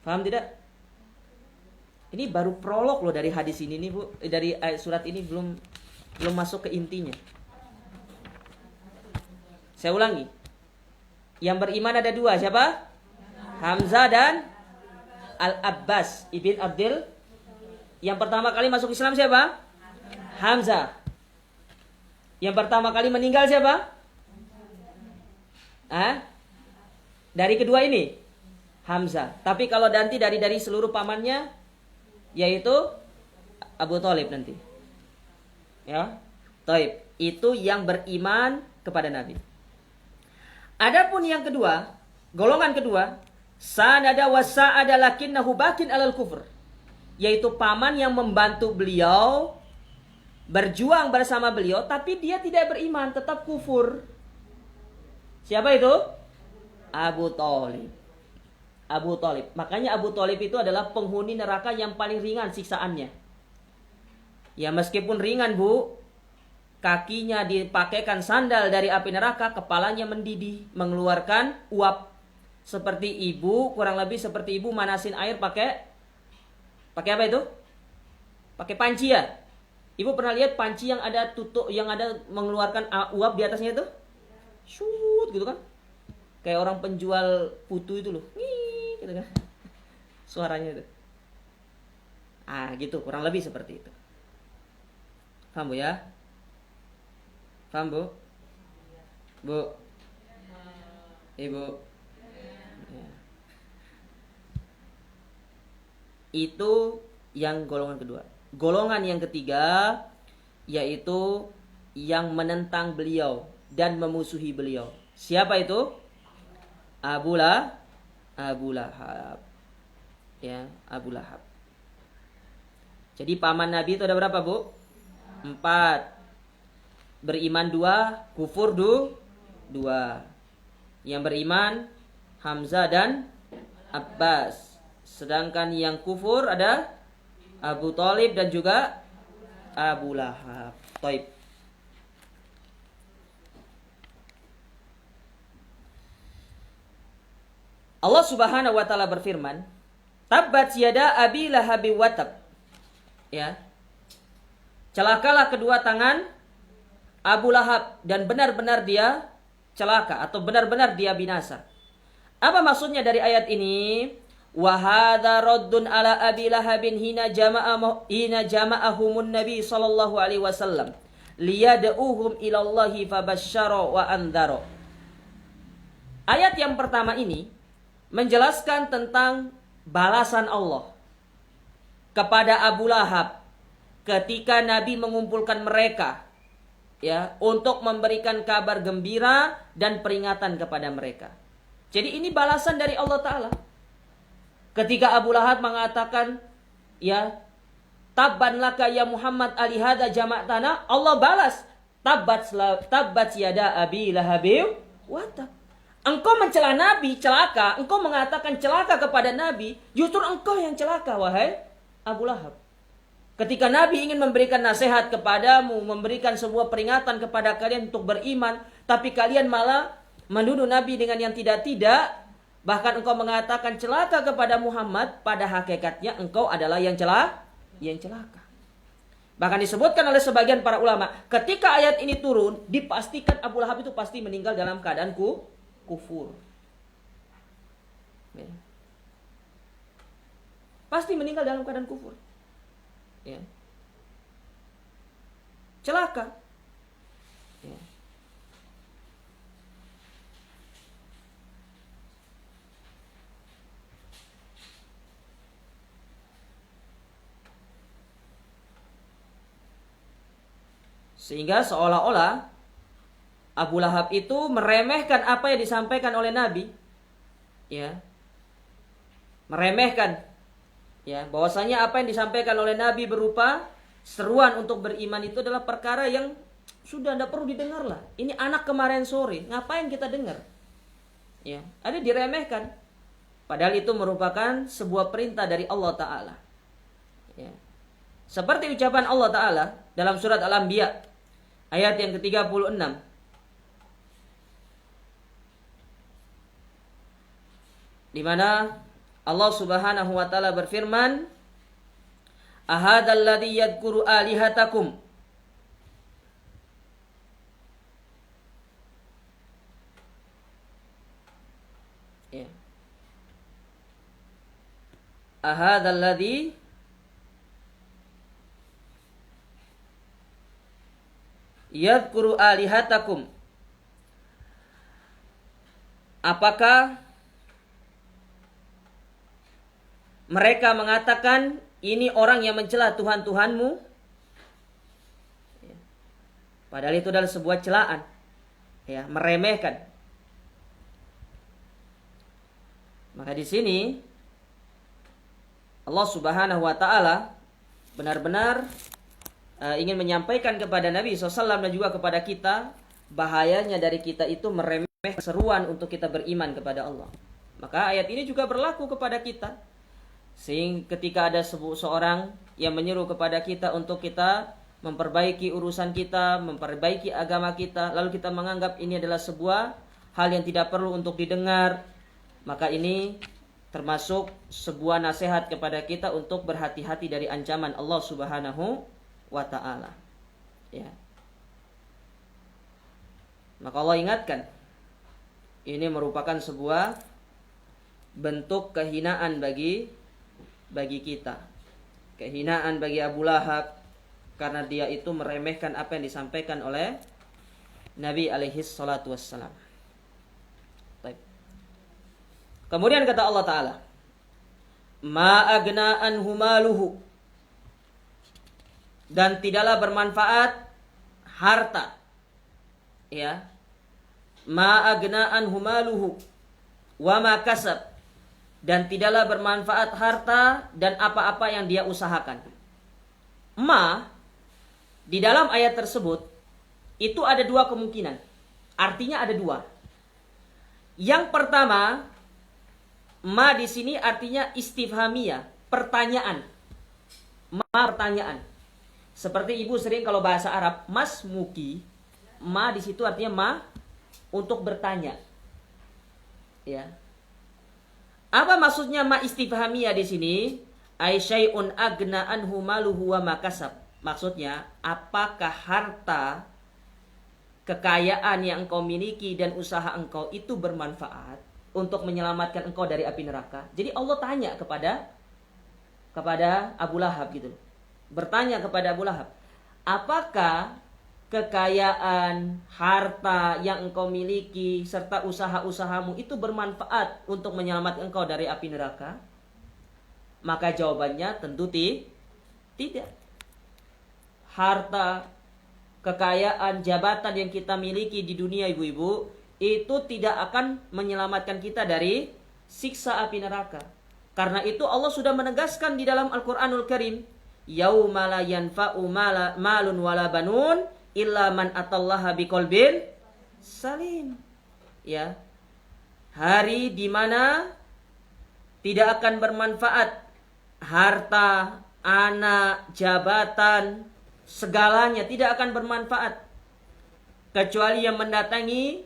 Paham tidak? Ini baru prolog loh dari hadis ini nih, Bu. Dari surat ini belum masuk ke intinya. Saya ulangi. Yang beriman ada 2, siapa? Hamzah dan Al-Abbas ibn Abdul. Yang pertama kali masuk Islam siapa? Hamzah. Yang pertama kali meninggal siapa? Dari kedua ini Hamzah. Tapi kalau nanti dari seluruh pamannya yaitu Abu Thalib nanti. Ya. Taib. Itu yang beriman kepada Nabi. Adapun yang kedua, golongan kedua, sanada wa sa'ada lakinnahu bakin alal kufr. Yaitu paman yang membantu beliau, berjuang bersama beliau, tapi dia tidak beriman, tetap kufur. Siapa itu? Abu Thalib. Abu Thalib. Makanya Abu Thalib itu adalah penghuni neraka yang paling ringan siksaannya. Ya meskipun ringan, Bu, kakinya dipakaikan sandal dari api neraka, kepalanya mendidih, mengeluarkan uap. Seperti ibu, kurang lebih seperti ibu manasin air pakai apa itu? Pakai panci ya? Ibu pernah lihat panci yang ada tutup, yang ada mengeluarkan uap di atasnya itu? Shoot gitu kan? Kayak orang penjual putu itu loh. Nih, gitu kan. Suaranya itu. Gitu, kurang lebih seperti itu. Paham Bu ya? Paham Bu? Bu? Ibu? Ya. Itu yang golongan kedua. Golongan yang ketiga yaitu yang menentang beliau dan memusuhi beliau. Siapa itu? Abu Lahab. Ya, Abu Lahab. Jadi paman Nabi itu ada berapa, Bu? 4. Beriman 2, kufur 2. Yang beriman Hamzah dan Abbas. Sedangkan yang kufur ada Abu Thalib dan juga Abu Lahab. Taib. Allah Subhanahu wa taala berfirman, "Tabbat yada Abi Lahab wa tab." Ya. Celakalah kedua tangan Abu Lahab dan benar-benar dia celaka atau benar-benar dia binasa. Apa maksudnya dari ayat ini? Wa hadza raddun ala Abi Lahabin hina jama'ahumun Nabi sallallahu alaihi wasallam liyad'uhum ila Allahi fabasyara wa andhara. Ayat yang pertama ini menjelaskan tentang balasan Allah kepada Abu Lahab ketika Nabi mengumpulkan mereka ya untuk memberikan kabar gembira dan peringatan kepada mereka. Jadi ini balasan dari Allah Ta'ala. Ketika Abu Lahab mengatakan ya tabban laka ya Muhammad alihada jama'tana, Allah balas tabbat yada Abi Lahabin wa tab. Engkau mencela Nabi, celaka. Engkau mengatakan celaka kepada Nabi, justru engkau yang celaka, wahai Abu Lahab. Ketika Nabi ingin memberikan nasihat kepadamu, memberikan sebuah peringatan kepada kalian untuk beriman, tapi kalian malah menuduh Nabi dengan yang tidak-tidak, bahkan engkau mengatakan celaka kepada Muhammad, pada hakikatnya engkau adalah yang celaka. Bahkan disebutkan oleh sebagian para ulama, ketika ayat ini turun, dipastikan Abu Lahab itu pasti meninggal dalam keadaan kufur. Ya. Pasti meninggal dalam keadaan kufur. Ya. Celaka. Ya. Sehingga seolah-olah Abu Lahab itu meremehkan apa yang disampaikan oleh Nabi. Ya. Meremehkan ya, bahwasanya apa yang disampaikan oleh Nabi berupa seruan untuk beriman itu adalah perkara yang sudah tidak perlu didengar lah. Ini anak kemarin sore, ngapain kita dengar? Ya, ada diremehkan. Padahal itu merupakan sebuah perintah dari Allah Ta'ala. Ya. Seperti ucapan Allah Ta'ala dalam surat Al-Anbiya ayat yang ke-36. Di mana Allah Subhanahu wa taala berfirman, "Ahadzal ladzi yadhkuru alihatakum." Ya. Ahadzal ladzi yadhkuru alihatakum. Apakah mereka mengatakan ini orang yang mencela Tuhan-Tuhanmu? Padahal itu adalah sebuah celaan, ya, meremehkan. Maka di sini Allah Subhanahu wa taala benar-benar ingin menyampaikan kepada Nabi SAW dan juga kepada kita bahayanya dari kita itu meremehkan seruan untuk kita beriman kepada Allah. Maka ayat ini juga berlaku kepada kita. Sehingga ketika ada seorang yang menyeru kepada kita untuk kita memperbaiki urusan kita, memperbaiki agama kita, lalu kita menganggap ini adalah sebuah hal yang tidak perlu untuk didengar, maka ini termasuk sebuah nasihat kepada kita untuk berhati-hati dari ancaman Allah Subhanahu wa ta'ala. Ya. Maka Allah ingatkan, ini merupakan sebuah bentuk kehinaan bagi kita. Kehinaan bagi Abu Lahab karena dia itu meremehkan apa yang disampaikan oleh Nabi alaihi salatu wassalam. Baik. Kemudian kata Allah Ta'ala, ma agna anhu maluhu, dan tidaklah bermanfaat harta. Ya. Ma agna anhu maluhu wa ma kasab, dan tidaklah bermanfaat harta dan apa-apa yang dia usahakan. Ma di dalam ayat tersebut itu ada dua kemungkinan. Artinya ada dua. Yang pertama, ma di sini artinya istifhamiyah, pertanyaan. Ma pertanyaan. Seperti ibu sering kalau bahasa Arab, mas muki, ma di situ artinya ma untuk bertanya. Ya. Apa maksudnya ma istifhamiyah di sini? Ai syai'un agna anhu maluhu wa makasab. Maksudnya, apakah harta, kekayaan yang engkau miliki dan usaha engkau itu bermanfaat untuk menyelamatkan engkau dari api neraka? Jadi Allah tanya kepada Abu Lahab gitu. Bertanya kepada Abu Lahab, apakah kekayaan, harta yang engkau miliki serta usaha-usahamu itu bermanfaat untuk menyelamatkan engkau dari api neraka? Maka jawabannya tentu tidak. Harta, kekayaan, jabatan yang kita miliki di dunia ibu-ibu itu tidak akan menyelamatkan kita dari siksa api neraka. Karena itu Allah sudah menegaskan di dalam Al-Qur'anul Karim, yauma la yanfa'u malun wala banun illa man atallaha biqalbin salim. Ya. Hari di mana tidak akan bermanfaat harta, anak, jabatan, segalanya tidak akan bermanfaat kecuali yang mendatangi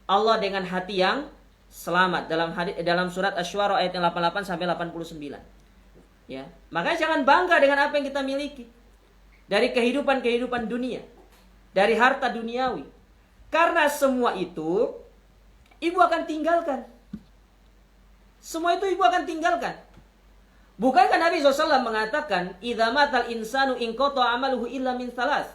Allah dengan hati yang selamat. Dalam surat Asy-Syu'ara ayat 88 sampai 89. Ya, makanya jangan bangga dengan apa yang kita miliki dari kehidupan dunia, dari harta duniawi. Karena semua itu ibu akan tinggalkan. Semua itu ibu akan tinggalkan. Bukankah Nabi SAW mengatakan, idza matal insanu inqata amaluhu illa min thalas.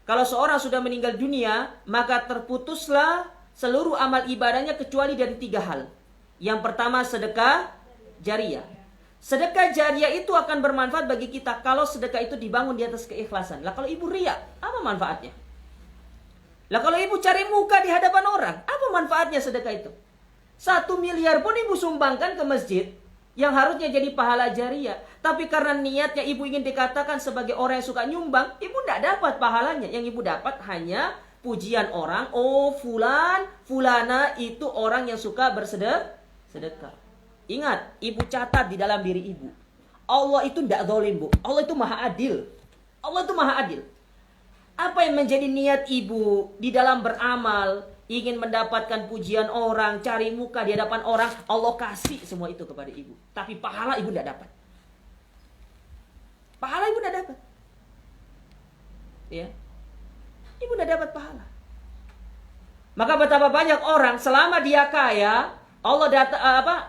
Kalau seorang sudah meninggal dunia, maka terputuslah seluruh amal ibadahnya kecuali dari 3 hal. Yang pertama, sedekah jariyah. Sedekah jariyah itu akan bermanfaat bagi kita kalau sedekah itu dibangun di atas keikhlasan. Lah kalau ibu riya, apa manfaatnya? Lah kalau ibu cari muka di hadapan orang, apa manfaatnya sedekah itu? 1 miliar pun ibu sumbangkan ke masjid yang harusnya jadi pahala jariyah, tapi karena niatnya ibu ingin dikatakan sebagai orang yang suka nyumbang, ibu tidak dapat pahalanya. Yang ibu dapat hanya pujian orang. Oh, fulana itu orang yang suka bersedekah. Ingat, ibu catat di dalam diri ibu, Allah itu tidak zalim, Bu. Allah itu maha adil. Allah itu maha adil. Apa yang menjadi niat ibu di dalam beramal, ingin mendapatkan pujian orang, cari muka di hadapan orang, Allah kasih semua itu kepada ibu. Tapi pahala ibu tidak dapat. Pahala ibu tidak dapat. Ya. Ibu tidak dapat pahala. Maka betapa banyak orang selama dia kaya,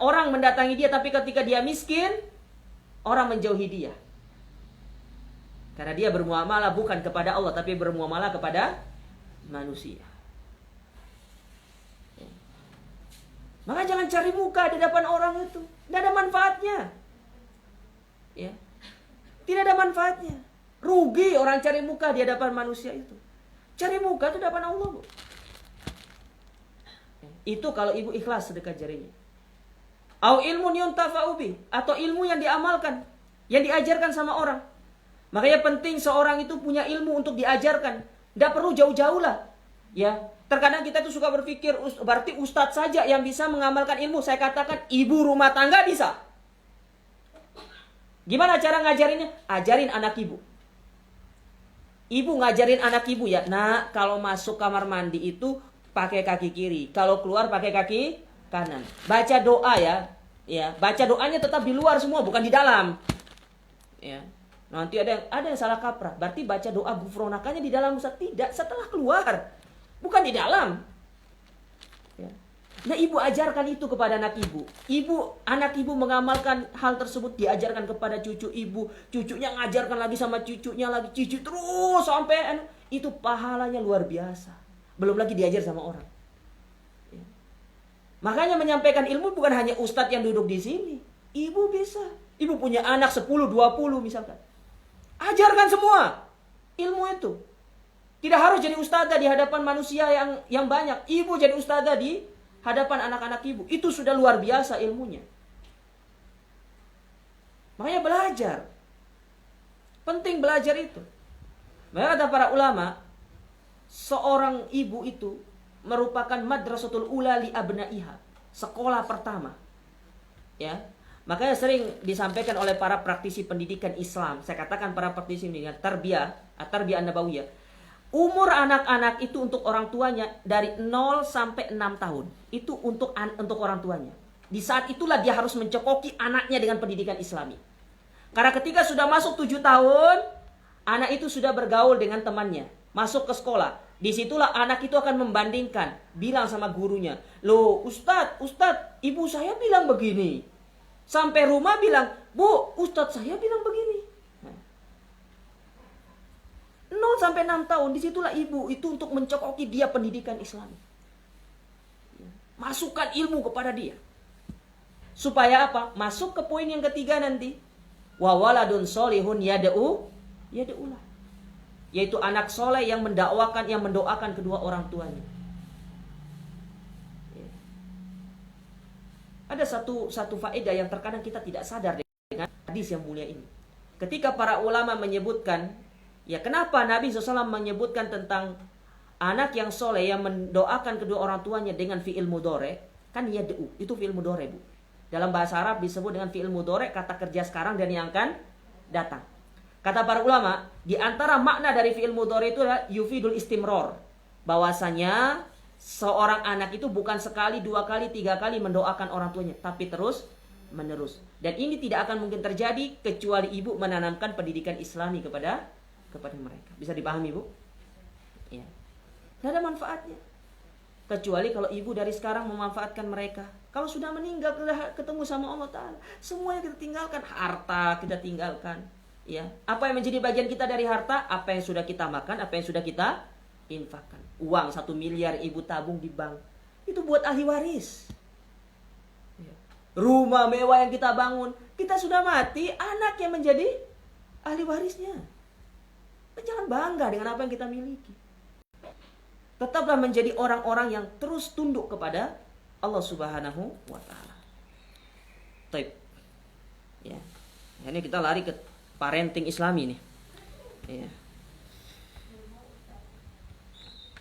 orang mendatangi dia, tapi ketika dia miskin, orang menjauhi dia. Karena dia bermuamalah bukan kepada Allah, tapi bermuamalah kepada manusia. Maka jangan cari muka di hadapan orang itu. Tidak ada manfaatnya. Ya. Tidak ada manfaatnya. Rugi orang cari muka di hadapan manusia itu. Cari muka itu di hadapan Allah, Bu. Itu kalau ibu ikhlas sedekah jariyah. Au ilmun yuntafa'u bi, atau ilmu yang diamalkan, yang diajarkan sama orang. Makanya penting seorang itu punya ilmu untuk diajarkan. Tidak perlu jauh-jauh lah. Ya. Terkadang kita tuh suka berpikir, berarti ustadz saja yang bisa mengamalkan ilmu. Saya katakan, ibu rumah tangga bisa. Gimana cara ngajarinnya? Ajarin anak ibu. Ibu ngajarin anak ibu ya. Nah, kalau masuk kamar mandi itu pakai kaki kiri. Kalau keluar pakai kaki kanan. Baca doa ya. Ya, baca doanya tetap di luar semua, bukan di dalam. Ya. Nanti ada yang salah kaprah. Berarti baca doa gufronakanya di dalam Ustaz. Tidak, setelah keluar. Bukan di dalam. Ya. Nah, ibu ajarkan itu kepada anak ibu. Anak ibu mengamalkan hal tersebut, diajarkan kepada cucu ibu. Cucunya ngajarkan lagi sama cucunya lagi. Cucu terus sampai itu pahalanya luar biasa. Belum lagi diajar sama orang. Ya. Makanya menyampaikan ilmu bukan hanya ustadz yang duduk di sini. Ibu bisa. Ibu punya anak 10, 20 misalkan. Ajarkan semua ilmu itu. Tidak harus jadi ustazah di hadapan manusia yang banyak. Ibu jadi ustazah di hadapan anak-anak ibu. Itu sudah luar biasa ilmunya. Makanya belajar. Penting belajar itu. Makanya kata para ulama, seorang ibu itu merupakan madrasatul ula li abnaiha. Sekolah pertama. Ya. Makanya sering disampaikan oleh para praktisi pendidikan Islam. Saya katakan para praktisi pendidikan tarbiyah nabawiyah. Umur anak-anak itu untuk orang tuanya dari 0 sampai 6 tahun. Itu untuk orang tuanya. Di saat itulah dia harus mencekoki anaknya dengan pendidikan Islami. Karena ketika sudah masuk 7 tahun, anak itu sudah bergaul dengan temannya. Masuk ke sekolah. Disitulah anak itu akan membandingkan. Bilang sama gurunya. Loh Ustadz, ibu saya bilang begini. Sampai rumah bilang, Bu, ustadz saya bilang begini. 0 sampai 6 tahun, disitulah ibu itu untuk mencokoki dia pendidikan Islam. Masukkan ilmu kepada dia. Supaya apa? Masuk ke poin yang ketiga nanti. Wa waladun solihun yad'ulah. Yaitu anak soleh yang mendoakan kedua orang tuanya. Ada satu faedah yang terkadang kita tidak sadar dengan hadis yang mulia ini. Ketika para ulama menyebutkan, ya kenapa Nabi SAW menyebutkan tentang anak yang soleh yang mendoakan kedua orang tuanya dengan fi'il mudhore, kan yad'u, itu fi'il mudhore, Bu. Dalam bahasa Arab disebut dengan fi'il mudhore, kata kerja sekarang dan yang akan datang. Kata para ulama, di antara makna dari fi'il mudhore itu adalah yufidul istimror. Bahwasanya seorang anak itu bukan sekali, 2 kali, 3 kali mendoakan orang tuanya, tapi terus menerus. Dan ini tidak akan mungkin terjadi kecuali ibu menanamkan pendidikan Islami kepada mereka. Bisa dipahami, Bu? Ya. Tidak ada manfaatnya. Kecuali kalau ibu dari sekarang memanfaatkan mereka. Kalau sudah meninggal, ketemu sama Allah Ta'ala, semuanya kita tinggalkan. Harta kita tinggalkan. Ya. Apa yang menjadi bagian kita dari harta? Apa yang sudah kita makan, apa yang sudah kita infakkan. Uang 1 miliar ibu tabung di bank, itu buat ahli waris. Rumah mewah yang kita bangun, kita sudah mati, anak yang menjadi ahli warisnya. Jangan bangga dengan apa yang kita miliki. Tetaplah menjadi orang-orang yang terus tunduk kepada Allah Subhanahu wa Ta'ala. Taib. Ya. Ini kita lari ke parenting Islami nih. Ya.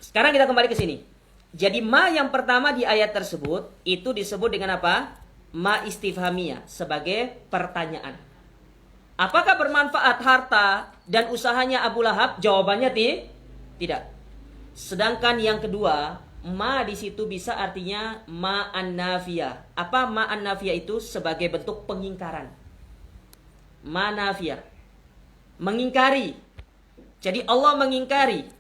Sekarang kita kembali ke sini. Jadi ma yang pertama di ayat tersebut itu disebut dengan apa? Ma istifhamiyah, sebagai pertanyaan. Apakah bermanfaat harta dan usahanya Abu Lahab? Jawabannya tidak. Sedangkan yang kedua, ma di situ bisa artinya ma an-nafiyah. Apa ma an-nafiyah itu? Sebagai bentuk pengingkaran. Ma nafiyah. Mengingkari. Jadi Allah mengingkari.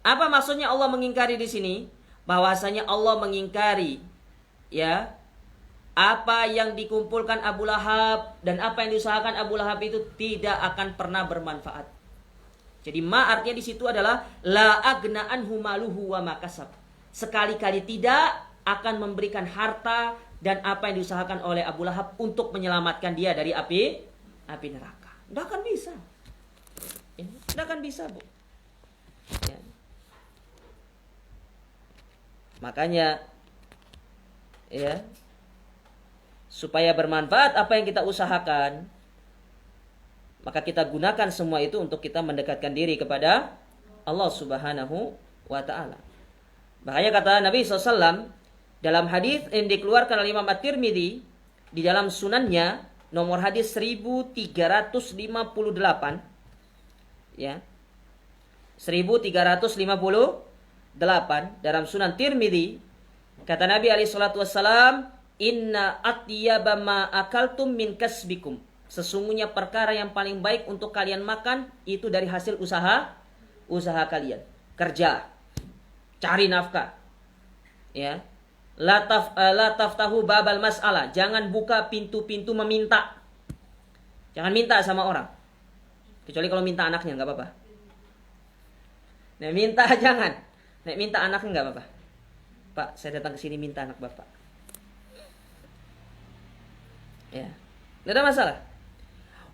Apa maksudnya Allah mengingkari di sini? Bahwasanya Allah mengingkari, ya, apa yang dikumpulkan Abu Lahab dan apa yang diusahakan Abu Lahab itu tidak akan pernah bermanfaat. Jadi ma artinya di situ adalah la agna anhu maluhu wa makasab. Sekali-kali tidak akan memberikan harta dan apa yang diusahakan oleh Abu Lahab untuk menyelamatkan dia dari api neraka. Tidak akan bisa. Tidak akan bisa, Bu. Ya. Makanya ya, supaya bermanfaat apa yang kita usahakan, maka kita gunakan semua itu untuk kita mendekatkan diri kepada Allah Subhanahu wa Ta'ala. Makanya kata Nabi SAW dalam hadis yang dikeluarkan oleh Imam At-Tirmidzi di dalam sunannya, nomor hadis 1358, ya, 1358 dalam Sunan Tirmidzi, kata Nabi alaihi salatu wassalam, inna atyaba ma akaltum min kasbikum Sesungguhnya perkara yang paling baik untuk kalian makan itu dari hasil usaha kalian. Kerja, cari nafkah. Ya. La taftahu babal mas'alah. Jangan buka pintu-pintu meminta. Jangan minta sama orang. Kecuali kalau minta anaknya nggak apa-apa. Nek minta jangan. Nek minta anaknya nggak apa-apa. Pak, saya datang ke sini minta anak bapak. Ya, nggak ada masalah.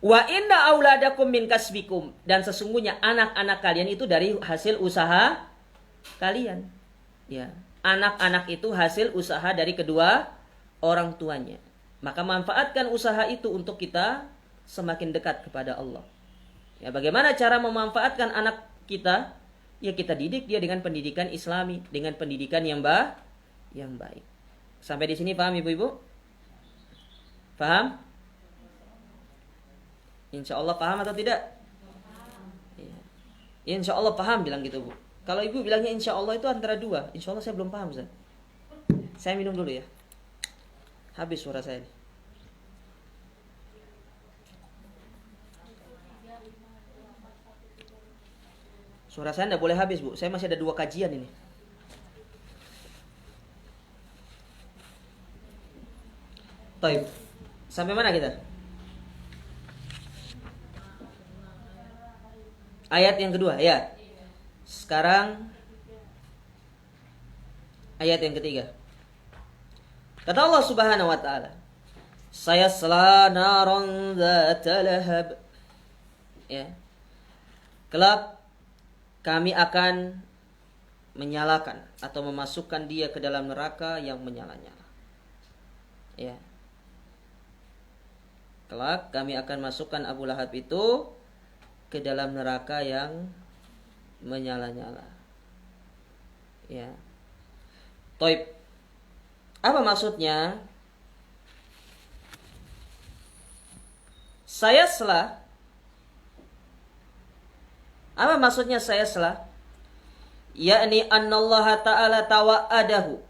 Wa inna auladakum min kasbikum, dan sesungguhnya anak-anak kalian itu dari hasil usaha kalian. Ya, anak-anak itu hasil usaha dari kedua orang tuanya. Maka manfaatkan usaha itu untuk kita semakin dekat kepada Allah. Ya, bagaimana cara memanfaatkan anak kita? Ya, kita didik dia dengan pendidikan Islami, dengan pendidikan yang baik. Sampai di sini paham ibu-ibu? Paham? Insya Allah paham atau tidak? Ya. Insya Allah paham bilang gitu bu. Kalau ibu bilangnya insya Allah itu antara dua. Insya Allah saya belum paham Ustaz. Saya minum dulu ya. Habis suara saya ini. Suara saya tidak boleh habis bu. Saya masih ada 2 kajian ini. Taib. Sampai mana kita? Ayat yang kedua ya. Sekarang ayat yang ketiga. Kata Allah Subhanahu wa taala, "Sayasla naran dzata lahab." Ya. Kelak kami akan menyalakan atau memasukkan dia ke dalam neraka yang menyala-nyala. Ya. Kelak kami akan masukkan Abu Lahab itu ke dalam neraka yang menyala-nyala. Ya. Toib. Apa maksudnya? Sayasla. Apa maksudnya sayasla? Yakni annallaha ta'ala tawa'adahu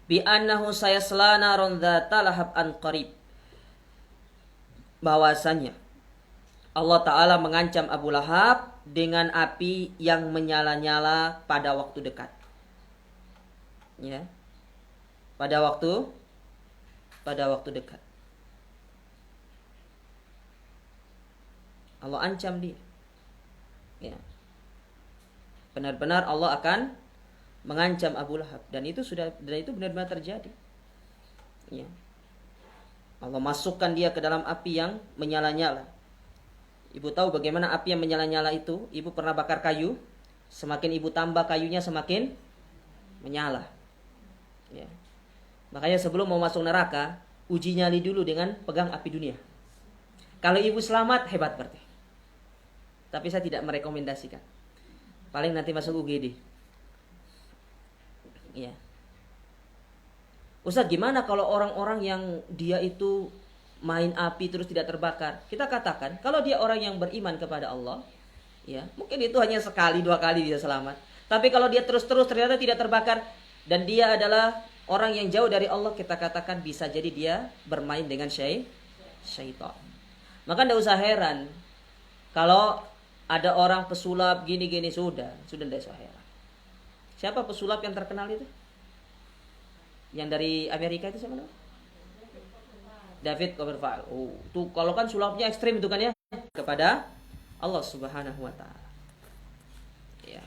bi annahu sayasla naron dzata lahab an qarib. Bahwasanya Allah Ta'ala mengancam Abu Lahab dengan api yang menyala-nyala pada waktu dekat. Ya. Pada waktu dekat. Allah ancam dia. Ya. Benar-benar Allah akan mengancam Abu Lahab dan itu benar-benar terjadi. Ya. Allah masukkan dia ke dalam api yang menyala-nyala. Ibu tahu bagaimana api yang menyala-nyala itu? Ibu pernah bakar kayu, semakin ibu tambah kayunya semakin menyala. Ya. Makanya sebelum mau masuk neraka, uji nyali dulu dengan pegang api dunia. Kalau ibu selamat, hebat berarti. Tapi saya tidak merekomendasikan. Paling nanti masuk UGD. Ya. Ustaz, gimana kalau orang-orang yang dia itu main api terus tidak terbakar? Kita katakan, kalau dia orang yang beriman kepada Allah, ya, mungkin itu hanya sekali, 2 kali dia selamat. Tapi kalau dia terus-terus ternyata tidak terbakar dan dia adalah orang yang jauh dari Allah, kita katakan bisa jadi dia bermain dengan syaitan. Maka tidak usah heran kalau ada orang pesulap gini-gini, sudah tidak usah heran. Siapa pesulap yang terkenal itu? Yang dari Amerika itu siapa namanya? David Copperfield. Oh, tuh kalau kan sulapnya ekstrim itu kan ya, kepada Allah Subhanahu wa taala. Ya.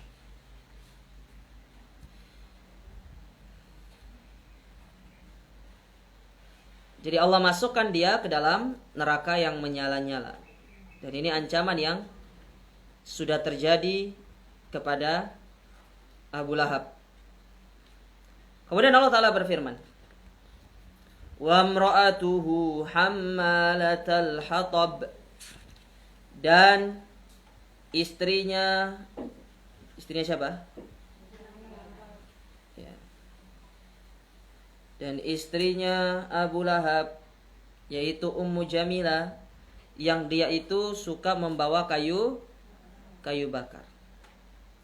Jadi Allah masukkan dia ke dalam neraka yang menyala-nyala. Dan ini ancaman yang sudah terjadi kepada Abu Lahab. Kemudian Allah Ta'ala berfirman, wa imra'atuhu hammalatal hatab, dan istrinya siapa? Ya. Dan istrinya Abu Lahab, yaitu Ummu Jamilah, yang dia itu suka membawa kayu bakar.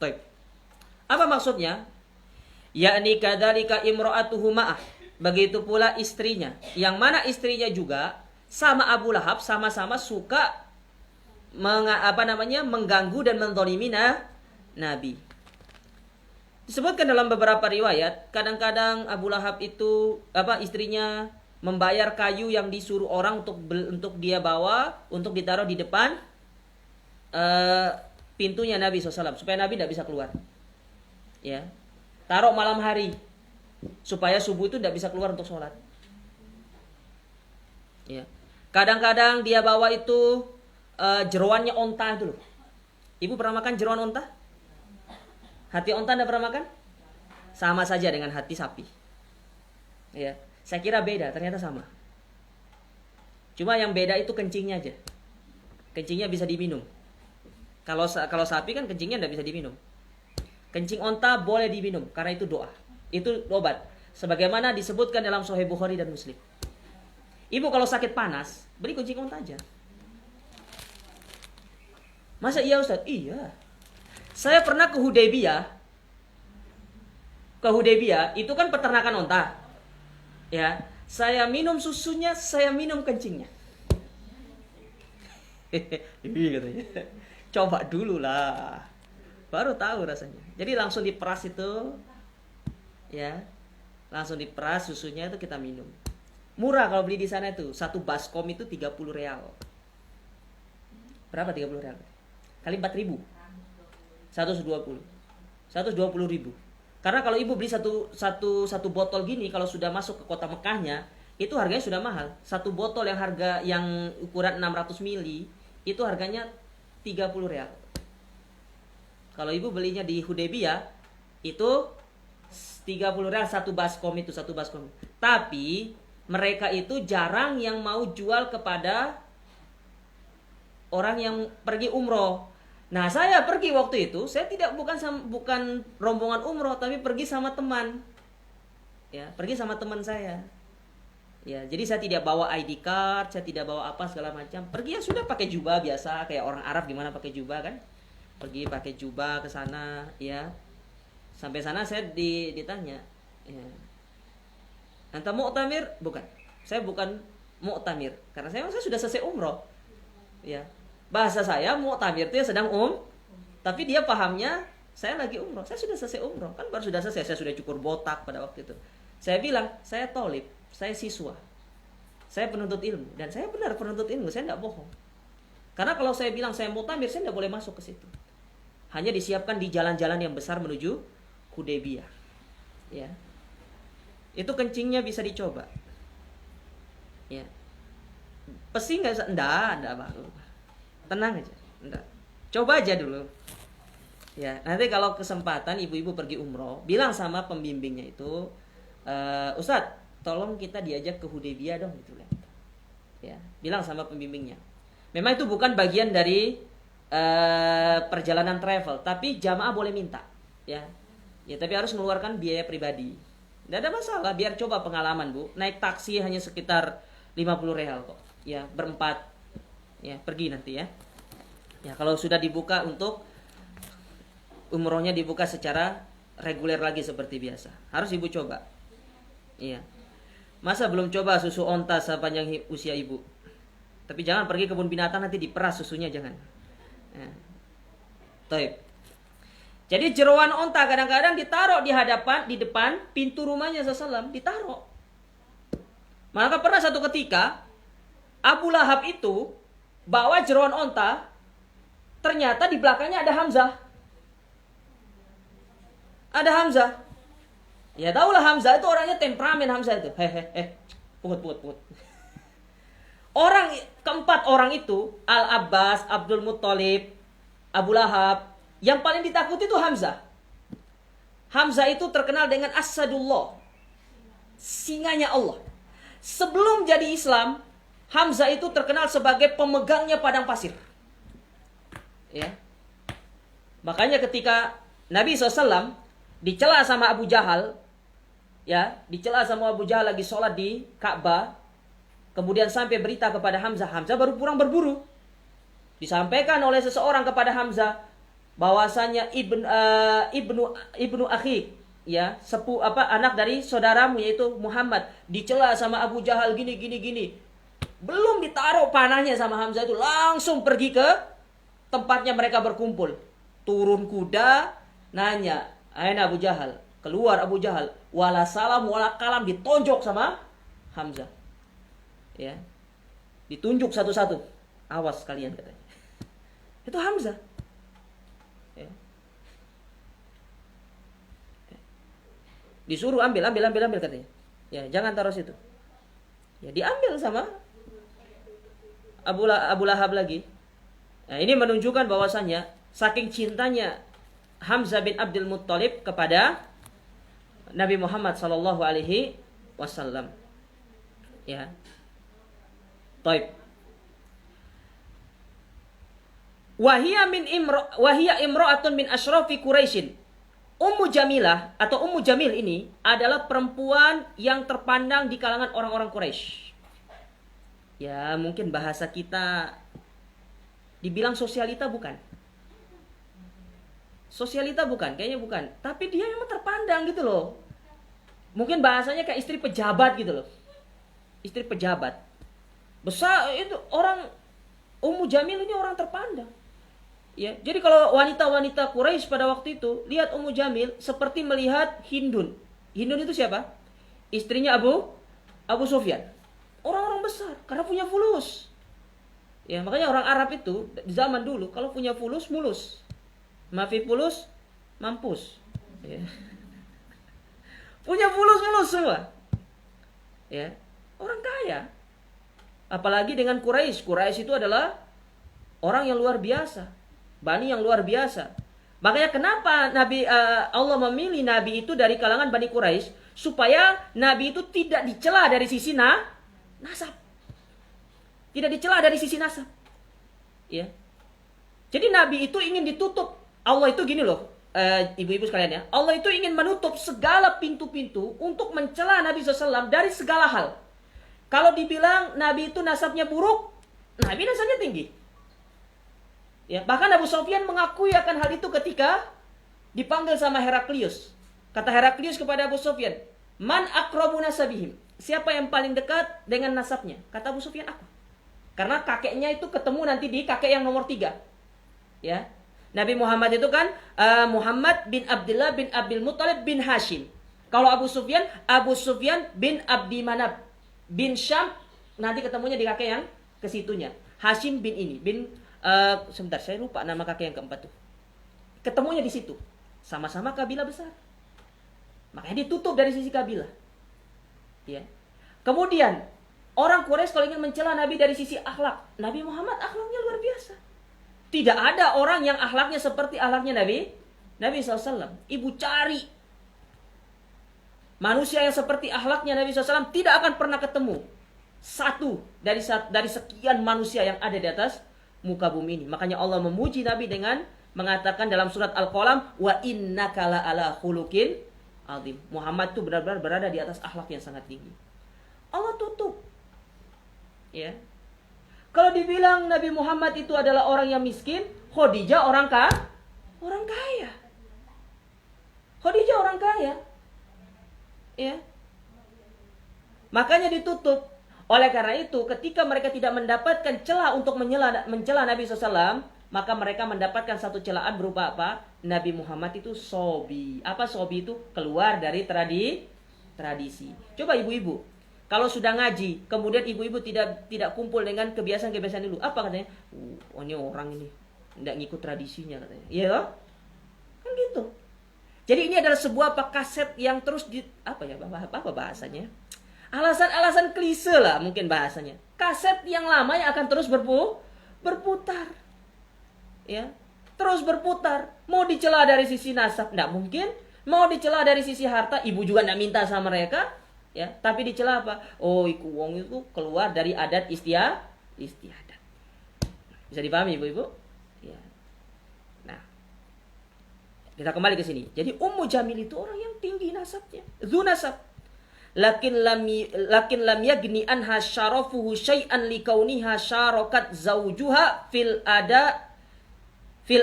Baik. Apa maksudnya? Yakni kadzalika imra'atuhu ma'ah. Begitu pula istrinya, yang mana istrinya juga sama Abu Lahab sama-sama suka mengganggu dan menzalimi Nabi. Disebutkan dalam beberapa riwayat, kadang-kadang Abu Lahab itu istrinya membayar kayu yang disuruh orang untuk dia bawa untuk ditaruh di depan pintunya Nabi SAW supaya Nabi tidak bisa keluar. Ya, taruh malam hari supaya subuh itu tidak bisa keluar untuk sholat. Ya, kadang-kadang dia bawa itu jeroannya onta itu loh. Ibu pernah makan jeroan onta? Hati onta Anda pernah makan? Sama saja dengan hati sapi. Ya, saya kira beda, ternyata sama. Cuma yang beda itu kencingnya aja. Kencingnya bisa diminum. Kalau sapi kan kencingnya tidak bisa diminum. Kencing onta boleh diminum karena itu doa. Itu obat. Sebagaimana disebutkan dalam Sahih Bukhari dan Muslim. Ibu kalau sakit panas, beli kencing onta aja. Masa iya Ustaz? Iya. Saya pernah ke Hudaybiyah. Itu kan peternakan onta. Ya, saya minum susunya, saya minum kencingnya. Katanya. Coba dulu lah. Baru tahu rasanya. Jadi langsung diperas itu. Ya. Langsung diperas susunya itu kita minum. Murah kalau beli di sana itu. Satu baskom itu 30 real. Berapa 30 real? Kali 4.000. 120 ribu. Karena kalau ibu beli satu botol gini, kalau sudah masuk ke kota Mekahnya, itu harganya sudah mahal. Satu botol yang ukuran 600 mili, itu harganya 30 real. Kalau ibu belinya di Hudaybiyah, itu 30 real satu baskom. Tapi mereka itu jarang yang mau jual kepada orang yang pergi umroh. Nah, saya pergi waktu itu, saya bukan rombongan umroh, tapi pergi sama teman. Ya, pergi sama teman saya. Ya, jadi saya tidak bawa ID card, saya tidak bawa apa segala macam. Pergi ya sudah pakai jubah biasa, kayak orang Arab gimana pakai jubah kan? Pergi pakai jubah ke sana, ya. Sampai sana saya ditanya, ya. Anta mu'tamir? Bukan. Saya bukan mu'tamir, karena saya sudah selesai umroh. Ya. Bahasa saya mu'tamir itu ya sedang tapi dia pahamnya saya lagi umroh. Saya sudah selesai umroh, kan baru sudah selesai, saya sudah cukur botak pada waktu itu. Saya bilang, saya tolib, saya siswa, saya penuntut ilmu, dan saya benar penuntut ilmu, saya tidak bohong. Karena kalau saya bilang saya mu'tamir, saya tidak boleh masuk ke situ. Hanya disiapkan di jalan-jalan yang besar menuju Hudaybiyah. Ya, itu kencingnya bisa dicoba. Ya, pesing nggak? Enggak bang. Tenang aja, enggak. Coba aja dulu. Ya, nanti kalau kesempatan ibu-ibu pergi umroh, bilang sama pembimbingnya itu, Ustadz, tolong kita diajak ke Hudaybiyah dong, gitu lah. Ya, bilang sama pembimbingnya. Memang itu bukan bagian dari perjalanan travel, tapi jamaah boleh minta, ya. Ya, tapi harus mengeluarkan biaya pribadi. Tidak ada masalah, biar coba pengalaman bu. Naik taksi hanya sekitar 50 real kok. Ya, berempat. Ya, pergi nanti ya. Ya, kalau sudah dibuka untuk umrohnya dibuka secara reguler lagi seperti biasa. Harus ibu coba. Iya. Masa belum coba susu onta sepanjang usia ibu? Tapi jangan pergi kebun binatang nanti diperas susunya, jangan. Ya. Taib. Jadi jeroan onta kadang-kadang ditaruh di depan pintu rumahnya Rasulullah, ditaruh. Maka pernah satu ketika Abu Lahab itu bawa jeroan onta, ternyata di belakangnya ada Hamzah. Ada Hamzah. Ya tahulah Hamzah itu orangnya temperamen Hamzah itu. Pungut. Keempat orang itu, Al-Abbas, Abdul Muttalib, Abu Lahab, yang paling ditakuti itu Hamzah. Hamzah itu terkenal dengan Asadullah, singanya Allah. Sebelum jadi Islam, Hamzah itu terkenal sebagai pemegangnya padang pasir. Ya. Makanya ketika Nabi SAW dicela sama Abu Jahal, ya, dicela sama Abu Jahal lagi sholat di Ka'bah, kemudian sampai berita kepada Hamzah, Hamzah baru pulang berburu. Disampaikan oleh seseorang kepada Hamzah bahwasanya ibnu akhi, ya, anak dari saudaramu yaitu Muhammad dicela sama Abu Jahal gini. Belum ditaruh panahnya sama Hamzah itu, langsung pergi ke tempatnya mereka berkumpul. Turun kuda, nanya, "Aina Abu Jahal?" Keluar Abu Jahal, wala salam wala kalam, ditonjok sama Hamzah. Ya. Ditunjuk satu-satu. Awas kalian katanya. Itu Hamzah. Ya. Disuruh ambil katanya. Ya, jangan taruh situ. Ya, diambil sama Abu Lahab lagi. Nah, ini menunjukkan bahwasannya saking cintanya Hamzah bin Abdul Muttalib kepada Nabi Muhammad sallallahu alaihi wasallam. Ya. Taib. Wahia imra'atun min asyrafi Quraisyin. Ummu Jamilah atau Ummu Jamil ini adalah perempuan yang terpandang di kalangan orang-orang Quraisy. Ya, mungkin bahasa kita dibilang sosialita bukan. Sosialita bukan, kayaknya bukan. Tapi dia memang terpandang gitu loh. Mungkin bahasanya kayak istri pejabat gitu loh. Istri pejabat. Besar itu orang Ummu Jamil ini orang terpandang. Ya, jadi kalau wanita-wanita Quraisy pada waktu itu lihat Ummu Jamil seperti melihat Hindun. Hindun itu siapa? Istrinya Abu Sufyan. Orang-orang besar karena punya fulus. Ya, makanya orang Arab itu di zaman dulu kalau punya fulus mulus. Mafi fulus mampus. Ya. Punya fulus mulus semua. Ya, orang kaya. Apalagi dengan Quraisy. Quraisy itu adalah orang yang luar biasa. Bani yang luar biasa. Makanya kenapa Allah memilih Nabi itu dari kalangan Bani Quraisy supaya Nabi itu tidak dicela dari sisi nasab. Tidak dicela dari sisi nasab. Ya. Jadi Nabi itu ingin ditutup. Allah itu gini loh, ibu-ibu sekalian ya. Allah itu ingin menutup segala pintu-pintu untuk mencela Nabi SAW dari segala hal. Kalau dibilang Nabi itu nasabnya buruk, Nabi nasabnya tinggi. Ya, bahkan Abu Sufyan mengakui akan hal itu ketika dipanggil sama Heraklius. Kata Heraklius kepada Abu Sufyan, "Man akrabu nasabihim?" Siapa yang paling dekat dengan nasabnya? Kata Abu Sufyan, aku. Karena kakeknya itu ketemu nanti di kakek yang nomor 3. Ya. Nabi Muhammad itu kan Muhammad bin Abdullah bin Abdul Muttalib bin Hashim. Kalau Abu Sufyan bin Abdi Manab bin Syam, nanti ketemunya di kakek yang kesitunya. Hashim bin ini, sebentar saya lupa nama kakek yang keempat tuh. Ketemunya di situ. Sama-sama kabilah besar. Makanya ditutup dari sisi kabilah. Ya. Kemudian orang Quraisy kalau ingin mencela Nabi dari sisi akhlak, Nabi Muhammad akhlaknya luar biasa. Tidak ada orang yang akhlaknya seperti akhlaknya Nabi SAW. Ibu cari manusia yang seperti akhlaknya Nabi SAW tidak akan pernah ketemu. Satu dari sekian manusia yang ada di atas muka bumi ini. Makanya Allah memuji Nabi dengan mengatakan dalam surat Al-Qalam, "Wa innaka la'ala khuluqin azim." Muhammad itu benar-benar berada di atas akhlak yang sangat tinggi. Allah tutup. Ya. Kalau dibilang Nabi Muhammad itu adalah orang yang miskin, Khadijah orang kaya. Khadijah orang kaya. Ya. Makanya ditutup. Oleh karena itu, ketika mereka tidak mendapatkan celah untuk mencela Nabi SAW, maka mereka mendapatkan satu celaan berupa apa? Nabi Muhammad itu sobi. Apa sobi itu? Keluar dari tradisi. Coba ibu-ibu. Kalau sudah ngaji, kemudian ibu-ibu tidak kumpul dengan kebiasaan-kebiasaan dulu. Apa katanya? Ini orang ini tidak ngikut tradisinya katanya. Iya loh? Kan gitu. Jadi ini adalah sebuah kaset yang terus apa bahasanya? Alasan-alasan klise lah mungkin bahasanya. Kaset yang lama yang akan terus berputar. Ya. Terus berputar. Mau dicela dari sisi nasab, tidak mungkin. Mau dicela dari sisi harta, ibu juga tidak minta sama mereka. Ya, tapi dicela apa? Oh, iku wong itu keluar dari adat istiadat. Bisa dipahami ibu-ibu? Ya. Nah, kita kembali ke sini. Jadi Ummu Jamil itu orang yang tinggi nasabnya, dzu nasab. Lakin lam yagni anha syarafuhu syai'an likauniha syarakat zaujuha fil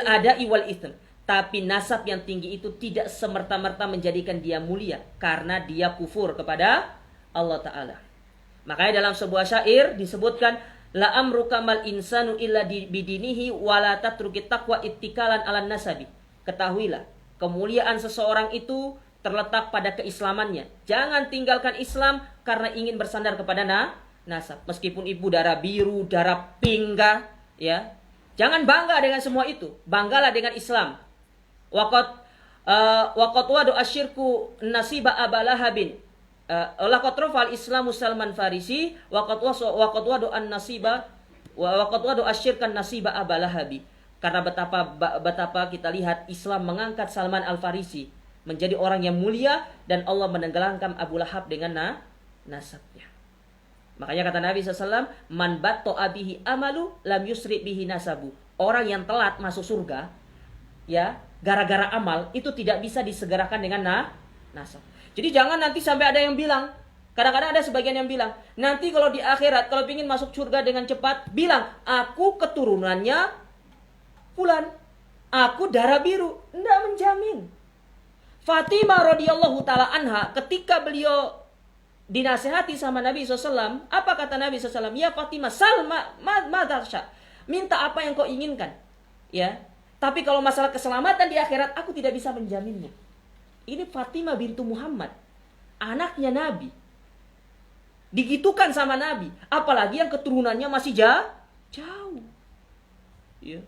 ada'i wal itsm. Tapi nasab yang tinggi itu tidak semerta-merta menjadikan dia mulia karena dia kufur kepada Allah Ta'ala. Makanya dalam sebuah syair disebutkan la amruka mal insanu illa bidinihi wala tatrukit taqwa ittikalan ala nasabi. Ketahuilah, kemuliaan seseorang itu terletak pada keislamannya. Jangan tinggalkan Islam karena ingin bersandar kepada nasab. Meskipun ibu darah biru, darah pink, ya. Jangan bangga dengan semua itu. Banggalah dengan Islam. Waqat wadu asyirku nasiba abalahabin. Laqad rafa'al Islamu Salman Farisi waqad wadu an nasiba waqad wadu asyirkan nasiba abalahabi. Karena betapa kita lihat Islam mengangkat Salman Al-Farisi menjadi orang yang mulia dan Allah menenggelamkan Abu Lahab dengan nasabnya. Makanya kata Nabi SAW, man batto abihi amalu lam yusri bihi nasabu. Orang yang telat masuk surga, ya, gara-gara amal itu tidak bisa disegerakan dengan nasab. Jadi jangan nanti sampai ada yang bilang, kadang-kadang ada sebagian yang bilang, nanti kalau di akhirat kalau ingin masuk surga dengan cepat, bilang aku keturunannya fulan, aku darah biru. Tidak menjamin. Fatimah radhiyallahu taala anha ketika beliau dinasihati sama Nabi SAW, apa kata Nabi SAW? Ya Fatimah, salma madarsha, minta apa yang kau inginkan, ya. Tapi kalau masalah keselamatan di akhirat, aku tidak bisa menjaminnya. Ini Fatimah bintu Muhammad, anaknya Nabi, digitukan sama Nabi, apalagi yang keturunannya masih jauh, ya.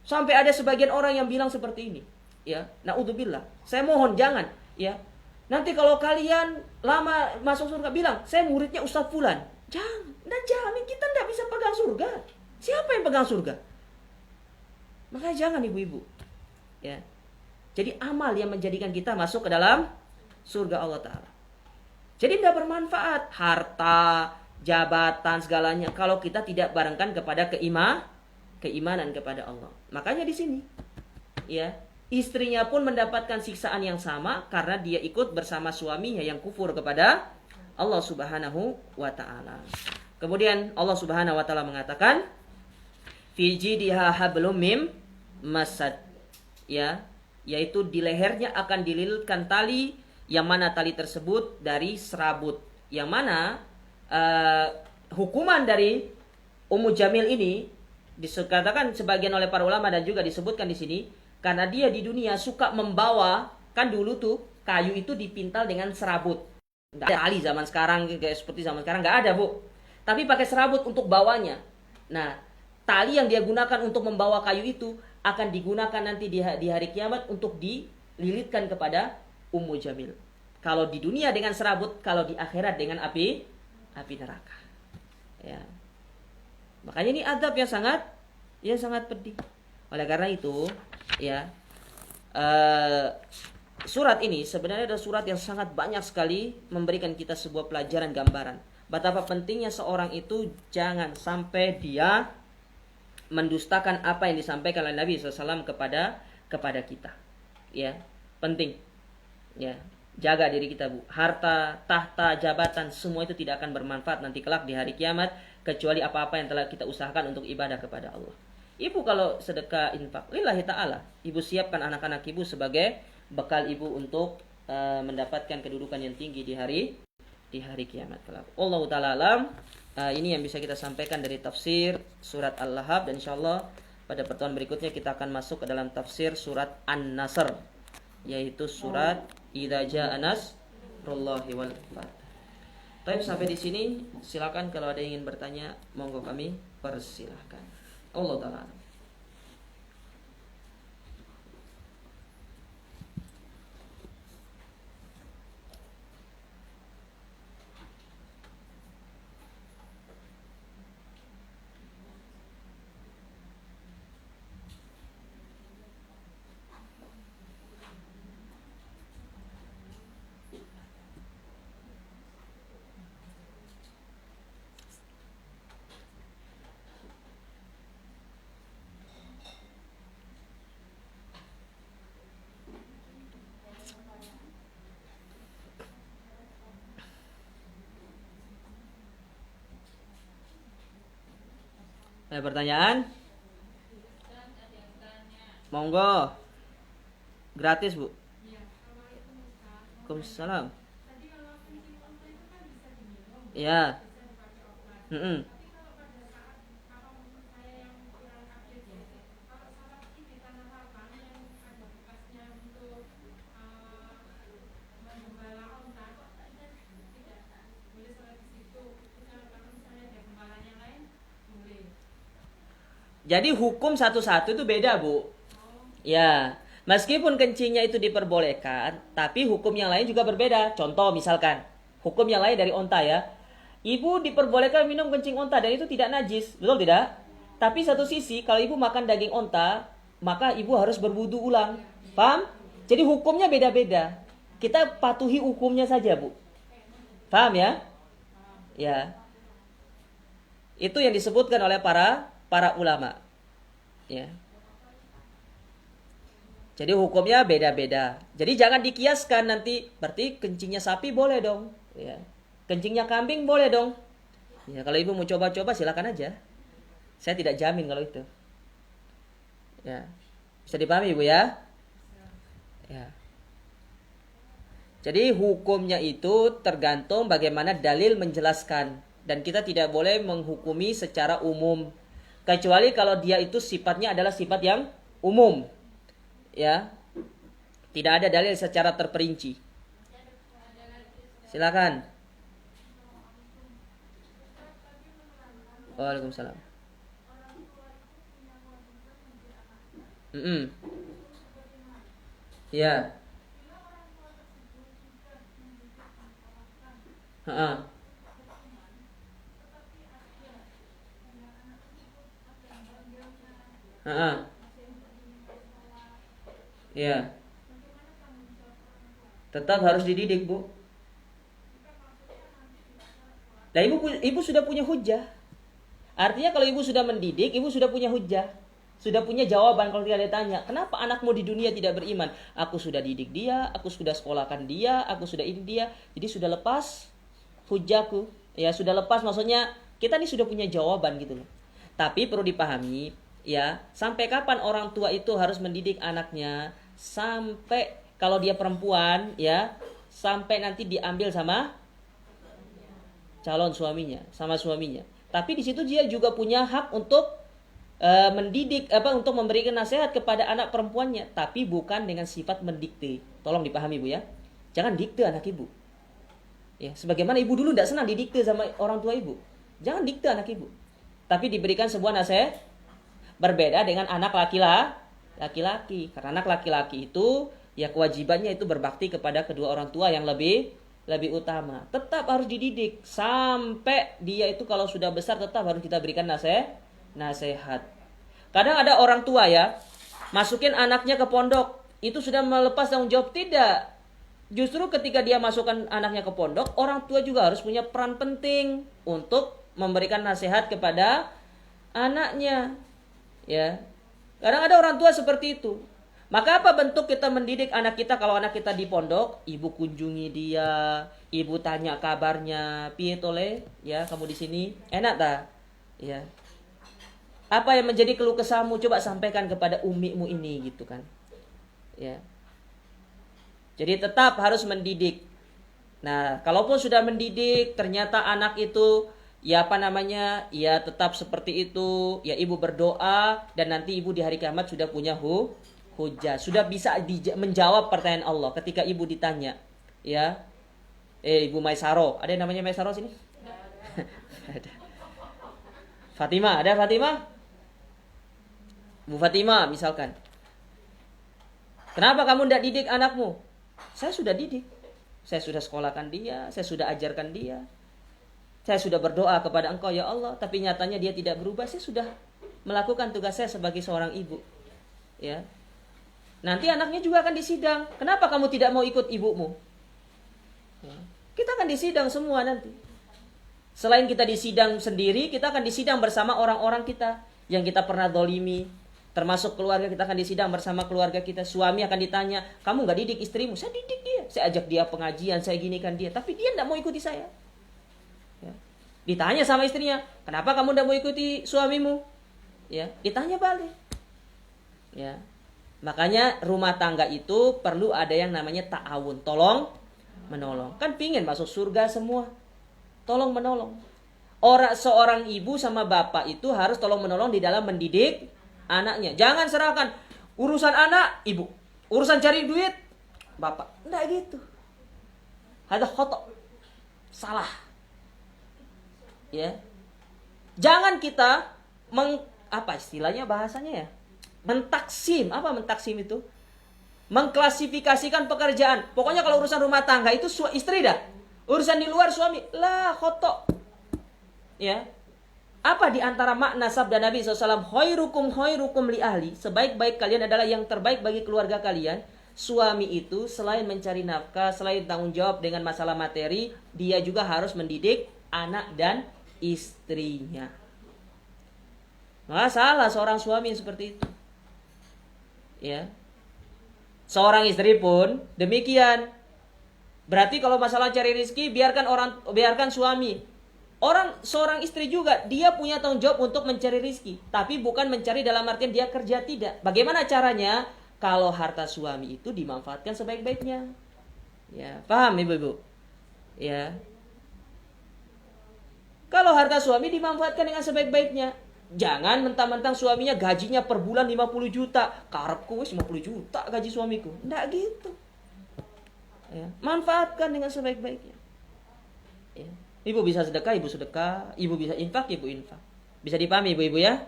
Sampai ada sebagian orang yang bilang seperti ini, ya. Naudzubillah. Saya mohon jangan, ya. Nanti kalau kalian lama masuk surga bilang, saya muridnya Ustaz Fulan. Jangan. Dan jamin kita tidak bisa pegang surga. Siapa yang pegang surga? Makanya jangan ibu-ibu. Ya. Jadi amal yang menjadikan kita masuk ke dalam surga Allah Ta'ala. Jadi tidak bermanfaat harta, jabatan, segalanya kalau kita tidak barengkan kepada keimanan kepada Allah. Makanya di sini, ya, istrinya pun mendapatkan siksaan yang sama karena dia ikut bersama suaminya yang kufur kepada Allah Subhanahu wa taala. Kemudian Allah Subhanahu wa taala mengatakan fi jidha hablum mim masad, ya, yaitu di lehernya akan dililitkan tali yang mana tali tersebut dari serabut. Yang mana hukuman dari Ummu Jamil ini dikatakan sebagian oleh para ulama dan juga disebutkan di sini karena dia di dunia suka membawa, kan dulu tuh kayu itu dipintal dengan serabut. Nggak ada tali zaman sekarang kayak seperti zaman sekarang, nggak ada, Bu. Tapi pakai serabut untuk bawanya. Nah, tali yang dia gunakan untuk membawa kayu itu akan digunakan nanti di hari kiamat untuk dililitkan kepada Ummu Jamil. Kalau di dunia dengan serabut, kalau di akhirat dengan api neraka. Ya. Makanya ini adab yang sangat pedih. Oleh karena itu, ya, surat ini sebenarnya adalah surat yang sangat banyak sekali memberikan kita sebuah pelajaran gambaran betapa pentingnya seorang itu jangan sampai dia mendustakan apa yang disampaikan oleh Nabi SAW kepada kita. Ya, penting. Ya, jaga diri kita, Bu. Harta, tahta, jabatan, semua itu tidak akan bermanfaat nanti kelak di hari kiamat kecuali apa-apa yang telah kita usahakan untuk ibadah kepada Allah. Ibu kalau sedekah infak lillahi ta'ala, ibu siapkan anak-anak ibu sebagai bekal ibu untuk mendapatkan kedudukan yang tinggi di hari kiamat kelak. Allahu ta'ala alam. Ini yang bisa kita sampaikan dari tafsir surat Al-Lahab, dan insyaallah pada pertemuan berikutnya kita akan masuk ke dalam tafsir surat An-Nasr, yaitu surat Idza Jaa Nasrullahi wal Fath. Baik, sampai di sini. Silakan kalau ada yang ingin bertanya, monggo kami persilahkan. Allah Ta'ala. Ada pertanyaan? Monggo. Gratis, Bu. Waalaikumsalam. Ya. Mm-mm. Jadi hukum satu-satu itu beda, Bu. Ya, meskipun kencingnya itu diperbolehkan, tapi hukum yang lain juga berbeda. Contoh misalkan, hukum yang lain dari onta ya. Ibu diperbolehkan minum kencing onta dan itu tidak najis, betul tidak? Tapi satu sisi, kalau ibu makan daging onta, maka ibu harus berwudu ulang. Paham? Jadi hukumnya beda-beda. Kita patuhi hukumnya saja, Bu. Paham ya? Ya. Itu yang disebutkan oleh para ulama. Ya. Jadi hukumnya beda-beda. Jadi jangan dikiaskan nanti berarti kencingnya sapi boleh dong, ya. Kencingnya kambing boleh dong. Ya, kalau ibu mau coba-coba silakan aja. Saya tidak jamin kalau itu. Ya. Bisa dipahami, Ibu ya? Ya. Jadi hukumnya itu tergantung bagaimana dalil menjelaskan dan kita tidak boleh menghukumi secara umum kecuali kalau dia itu sifatnya adalah sifat yang umum. Ya, tidak ada dalil secara terperinci. Silakan. Waalaikumsalam. Ya. Ha-ha. Ha-ha. Ya. Tetap harus dididik, Bu. Nah, ibu sudah punya hujah. Artinya kalau ibu sudah mendidik, ibu sudah punya hujah. Sudah punya jawaban kalau dia ditanya, kenapa anakmu di dunia tidak beriman? Aku sudah didik dia, aku sudah sekolahkan dia, aku sudah ini dia. Jadi sudah lepas hujahku. Ya, sudah lepas maksudnya kita ini sudah punya jawaban gitu loh. Tapi perlu dipahami, ya, sampai kapan orang tua itu harus mendidik anaknya? Sampai kalau dia perempuan, ya, sampai nanti diambil sama calon suaminya, sama suaminya. Tapi di situ dia juga punya hak untuk mendidik untuk memberikan nasihat kepada anak perempuannya, tapi bukan dengan sifat mendikte. Tolong dipahami, Bu ya. Jangan dikte anak ibu. Ya, sebagaimana ibu dulu tidak senang didikte sama orang tua ibu. Jangan dikte anak ibu. Tapi diberikan sebuah nasihat. Berbeda dengan anak laki-laki. Karena anak laki-laki itu ya kewajibannya itu berbakti kepada kedua orang tua yang lebih utama. Tetap harus dididik sampai dia itu kalau sudah besar tetap harus kita berikan nasihat. Kadang ada orang tua ya, masukin anaknya ke pondok, itu sudah melepas tanggung jawab. Tidak. Justru ketika dia masukkan anaknya ke pondok, orang tua juga harus punya peran penting untuk memberikan nasihat kepada anaknya. Ya. Kadang ada orang tua seperti itu. Maka apa bentuk kita mendidik anak kita kalau anak kita di pondok? Ibu kunjungi dia, ibu tanya kabarnya, piye tole? Ya, kamu di sini enak tak? Ya. Apa yang menjadi keluh kesahmu coba sampaikan kepada umimu ini gitu kan. Ya. Jadi tetap harus mendidik. Nah, kalaupun sudah mendidik ternyata anak itu ya ya tetap seperti itu, ya ibu berdoa dan nanti ibu di hari kiamat sudah punya hujah, sudah bisa menjawab pertanyaan Allah ketika ibu ditanya. Ya. Ibu Maisaro, ada yang namanya Maisaro sini? Ada. Fatimah, ada Fatimah? Bu Fatimah misalkan. Kenapa kamu tidak didik anakmu? Saya sudah didik. Saya sudah sekolahkan dia, saya sudah ajarkan dia. Saya sudah berdoa kepada Engkau ya Allah, tapi nyatanya dia tidak berubah. Saya sudah melakukan tugas saya sebagai seorang ibu. Ya. Nanti anaknya juga akan disidang. Kenapa kamu tidak mau ikut ibumu? Ya. Kita akan disidang semua nanti. Selain kita disidang sendiri, kita akan disidang bersama orang-orang kita yang kita pernah zalimi. Termasuk keluarga, kita akan disidang bersama keluarga kita. Suami akan ditanya, kamu gak didik istrimu? Saya didik dia. Saya ajak dia pengajian, saya ginikan dia. Tapi dia tidak mau ikuti saya. Ya. Ditanya sama istrinya, kenapa kamu tidak mau ikuti suamimu? Ya. Ditanya balik. Ya. Makanya rumah tangga itu perlu ada yang namanya ta'awun. Tolong menolong. Kan pingin masuk surga semua. tolong menolong. Seorang ibu sama bapak itu harus tolong menolong di dalam mendidik anaknya. Jangan serahkan urusan anak ibu, urusan cari duit bapak. Enggak gitu. Ada khotok, salah. Ya. Jangan kita apa istilahnya bahasanya ya? Mentaksim. Apa mentaksim itu? Mengklasifikasikan pekerjaan. Pokoknya kalau urusan rumah tangga itu istri dah. Urusan di luar suami. Lah khotok. Ya. Apa di antara makna sabda Nabi SAW? Khairukum li ahli. Sebaik-baik kalian adalah yang terbaik bagi keluarga kalian. Suami itu selain mencari nafkah, selain tanggung jawab dengan masalah materi, dia juga harus mendidik anak dan istrinya. Nggak salah seorang suami yang seperti itu. Ya. Seorang istri pun demikian. Berarti kalau masalah cari rezeki biarkan suami. Seorang istri juga dia punya tanggung jawab untuk mencari rezeki, tapi bukan mencari dalam artian dia kerja, tidak. Bagaimana caranya? Kalau harta suami itu dimanfaatkan sebaik-baiknya. Ya, paham Ibu-ibu? Ya. Kalau harta suami dimanfaatkan dengan sebaik-baiknya. Jangan mentang-mentang suaminya gajinya per bulan 50 juta. Karepku wis 50 juta gaji suamiku. Nggak gitu. Ya. Manfaatkan dengan sebaik-baiknya. Ya. Ibu bisa sedekah, ibu sedekah. Ibu bisa infak, ibu infak. Bisa dipahami ibu-ibu ya?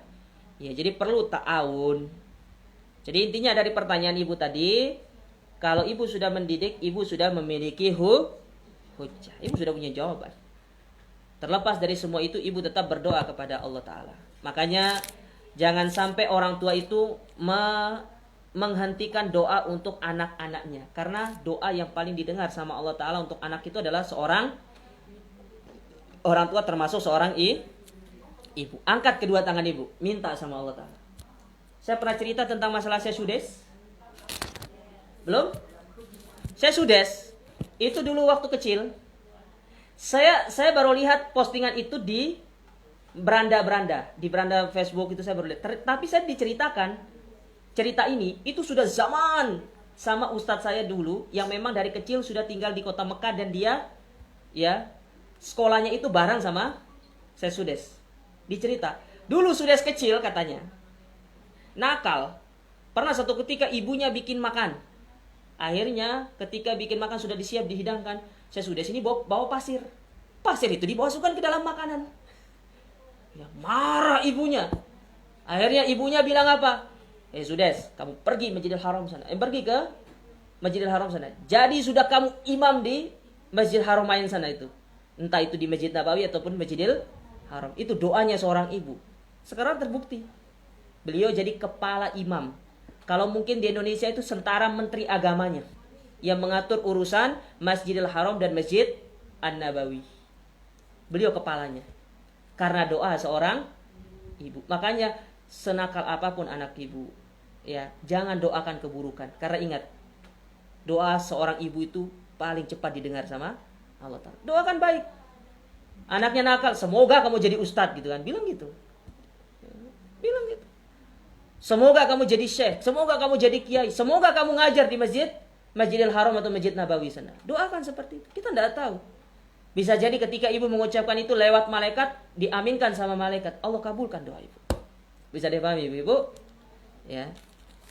Ya, jadi perlu ta'awun. Jadi intinya dari pertanyaan ibu tadi, kalau ibu sudah mendidik, ibu sudah memiliki hujjah. Ibu sudah punya jawaban. Terlepas dari semua itu, ibu tetap berdoa kepada Allah Ta'ala. Makanya jangan sampai orang tua itu menghentikan doa untuk anak-anaknya. Karena doa yang paling didengar sama Allah Ta'ala untuk anak itu adalah seorang orang tua, termasuk seorang ibu. Angkat kedua tangan ibu, minta sama Allah Ta'ala. Saya pernah cerita tentang masalah sesudes? Belum? Sesudes itu dulu waktu kecil, saya baru lihat postingan itu di beranda Facebook itu saya baru lihat. Tapi saya diceritakan cerita ini itu sudah zaman sama ustadz saya dulu yang memang dari kecil sudah tinggal di kota Mekah, dan dia ya sekolahnya itu bareng sama saya Sudes. Dicerita dulu Sudes kecil katanya nakal. Pernah satu ketika ibunya bikin makan. Akhirnya ketika bikin makan sudah disiap dihidangkan, saya Sudes ini bawa pasir. Pasir itu dimasukkan ke dalam makanan. Ya, marah ibunya. Akhirnya ibunya bilang apa? Sudes, kamu pergi Masjidil Haram sana. Pergi ke Masjidil Haram sana. Jadi sudah kamu imam di Masjidil Haramain sana itu. Entah itu di Masjid Nabawi ataupun Masjidil Haram. Itu doanya seorang ibu. Sekarang terbukti. Beliau jadi kepala imam. Kalau mungkin di Indonesia itu sentara menteri agamanya yang mengatur urusan Masjidil Haram dan Masjid An-Nabawi. Beliau kepalanya. Karena doa seorang ibu. Makanya senakal apapun anak ibu, ya, jangan doakan keburukan. Karena ingat, doa seorang ibu itu paling cepat didengar sama Allah Ta'ala. Doakan baik. Anaknya nakal, semoga kamu jadi ustadz gitu kan. Bilang gitu. Bilang gitu. Semoga kamu jadi syekh, semoga kamu jadi kiai, semoga kamu ngajar di Masjidil Haram atau Masjid Nabawi sana. Doakan seperti itu. Kita tidak tahu. Bisa jadi ketika ibu mengucapkan itu lewat malaikat, diaminkan sama malaikat. Allah kabulkan doa ibu. Bisa dipahami ibu-ibu? Ya.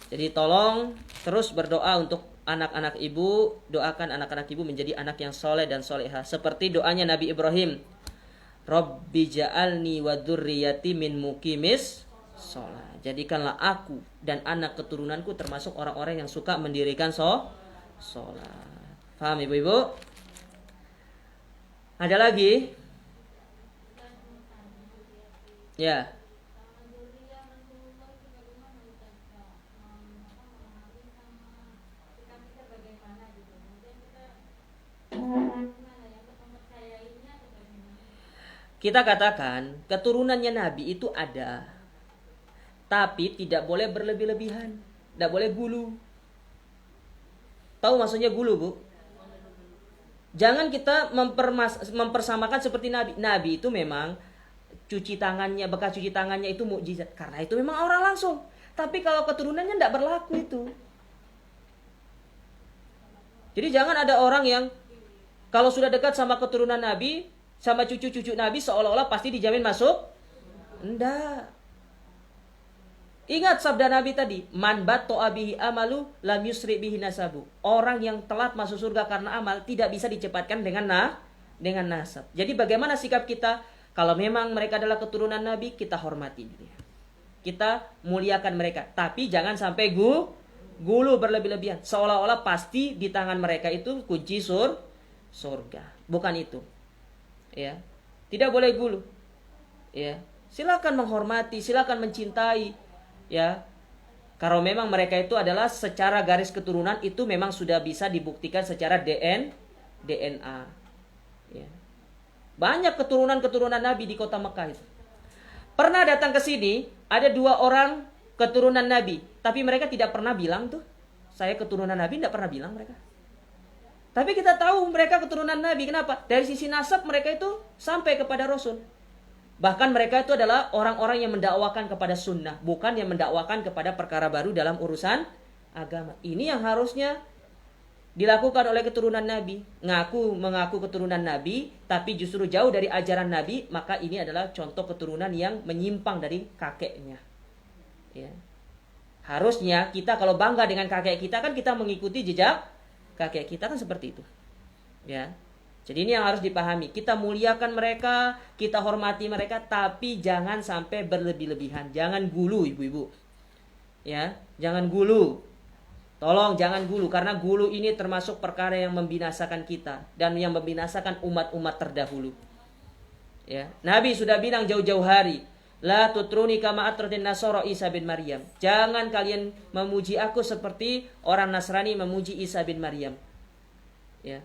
Jadi tolong terus berdoa untuk anak-anak ibu. Doakan anak-anak ibu menjadi anak yang soleh dan solehah. Seperti doanya Nabi Ibrahim. Rabbi ja'alni wa dzurriyyati min muqimis shalah. Jadikanlah aku dan anak keturunanku termasuk orang-orang yang suka mendirikan sholat. Paham ibu-ibu? Ada lagi? Ya. Kita katakan keturunannya Nabi itu ada, tapi tidak boleh berlebih-lebihan, tidak boleh gulu. Tahu maksudnya gulu, Bu? Jangan kita mempersamakan seperti Nabi. Nabi itu memang cuci tangannya, bekas cuci tangannya itu mukjizat, karena itu memang orang langsung. Tapi kalau keturunannya tidak berlaku itu. Jadi jangan ada orang yang kalau sudah dekat sama keturunan Nabi, sama cucu-cucu Nabi seolah-olah pasti dijamin masuk? Enggak. Ingat sabda Nabi tadi, man batta'a bihi amalu lam yusri bihi nasabu. Orang yang telat masuk surga karena amal tidak bisa dicepatkan dengan nasab. Jadi bagaimana sikap kita? Kalau memang mereka adalah keturunan Nabi, kita hormati dia. Kita muliakan mereka, tapi jangan sampai gulu berlebih-lebihan. Seolah-olah pasti di tangan mereka itu kunci surga. Bukan itu. Ya. Tidak boleh gulu. Ya. Silakan menghormati, silakan mencintai. Ya, kalau memang mereka itu adalah secara garis keturunan itu memang sudah bisa dibuktikan secara DNA. Ya. Banyak keturunan Nabi di kota Mekah itu. Pernah datang ke sini ada 2 orang keturunan Nabi, tapi mereka tidak pernah bilang tuh saya keturunan Nabi, tidak pernah bilang mereka. Tapi kita tahu mereka keturunan Nabi. Kenapa? Dari sisi nasab mereka itu sampai kepada Rasul. Bahkan mereka itu adalah orang-orang yang mendakwakan kepada sunnah, bukan yang mendakwakan kepada perkara baru dalam urusan agama. Ini yang harusnya dilakukan oleh keturunan Nabi. Mengaku keturunan Nabi, tapi justru jauh dari ajaran Nabi, maka ini adalah contoh keturunan yang menyimpang dari kakeknya. Ya. Harusnya kita kalau bangga dengan kakek kita, kan kita mengikuti jejak kakek kita, kan seperti itu. Ya. Jadi ini yang harus dipahami. Kita muliakan mereka, kita hormati mereka, tapi jangan sampai berlebih-lebihan. Jangan gulu, ibu-ibu. Ya, jangan gulu. Tolong jangan gulu, karena gulu ini termasuk perkara yang membinasakan kita dan yang membinasakan umat-umat terdahulu. Ya, Nabi sudah bilang jauh-jauh hari, la tutruni kama atratin nasara Isa bin Maryam. Jangan kalian memuji aku seperti orang Nasrani memuji Isa bin Maryam. Ya.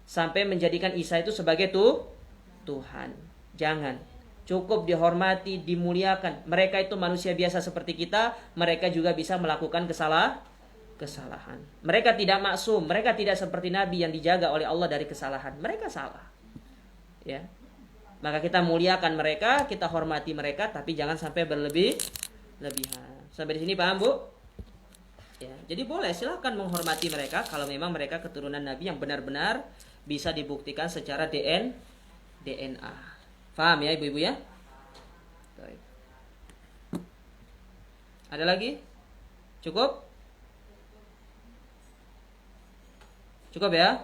Sampai menjadikan Isa itu sebagai Tuhan. Jangan. Cukup dihormati, dimuliakan. Mereka itu manusia biasa seperti kita. Mereka juga bisa melakukan kesalahan. Mereka tidak maksum. Mereka tidak seperti Nabi yang dijaga oleh Allah dari kesalahan. Mereka salah. Ya. Maka kita muliakan mereka, kita hormati mereka, tapi jangan sampai berlebih-lebihan. Sampai di sini paham, Bu? Ya. Jadi boleh, silakan menghormati mereka kalau memang mereka keturunan Nabi yang benar-benar bisa dibuktikan secara DNA. Paham ya ibu-ibu ya? Baik. Ada lagi? Cukup? Cukup ya?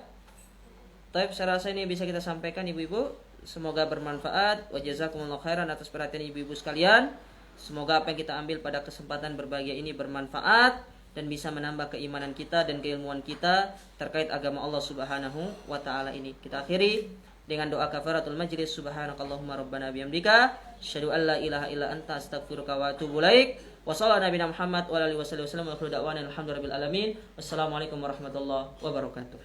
Baik, saya rasa ini bisa kita sampaikan ibu-ibu. Semoga bermanfaat. Wa jazakumullahu khairan atas perhatian ibu-ibu sekalian. Semoga apa yang kita ambil pada kesempatan berbahagia ini bermanfaat dan bisa menambah keimanan kita dan keilmuan kita terkait agama Allah Subhanahu wa taala ini. Kita akhiri dengan doa kafaratul majlis. Subhanakallahumma rabbana bihamdika asyhadu an la ilaha illa anta astaghfiruka wa atubu ilaik. Wa sallallahu nabiyana Muhammad wa alihi wasallam wa akhiru da'wana alhamdulillahi alamin. Wassalamualaikum warahmatullahi wabarakatuh.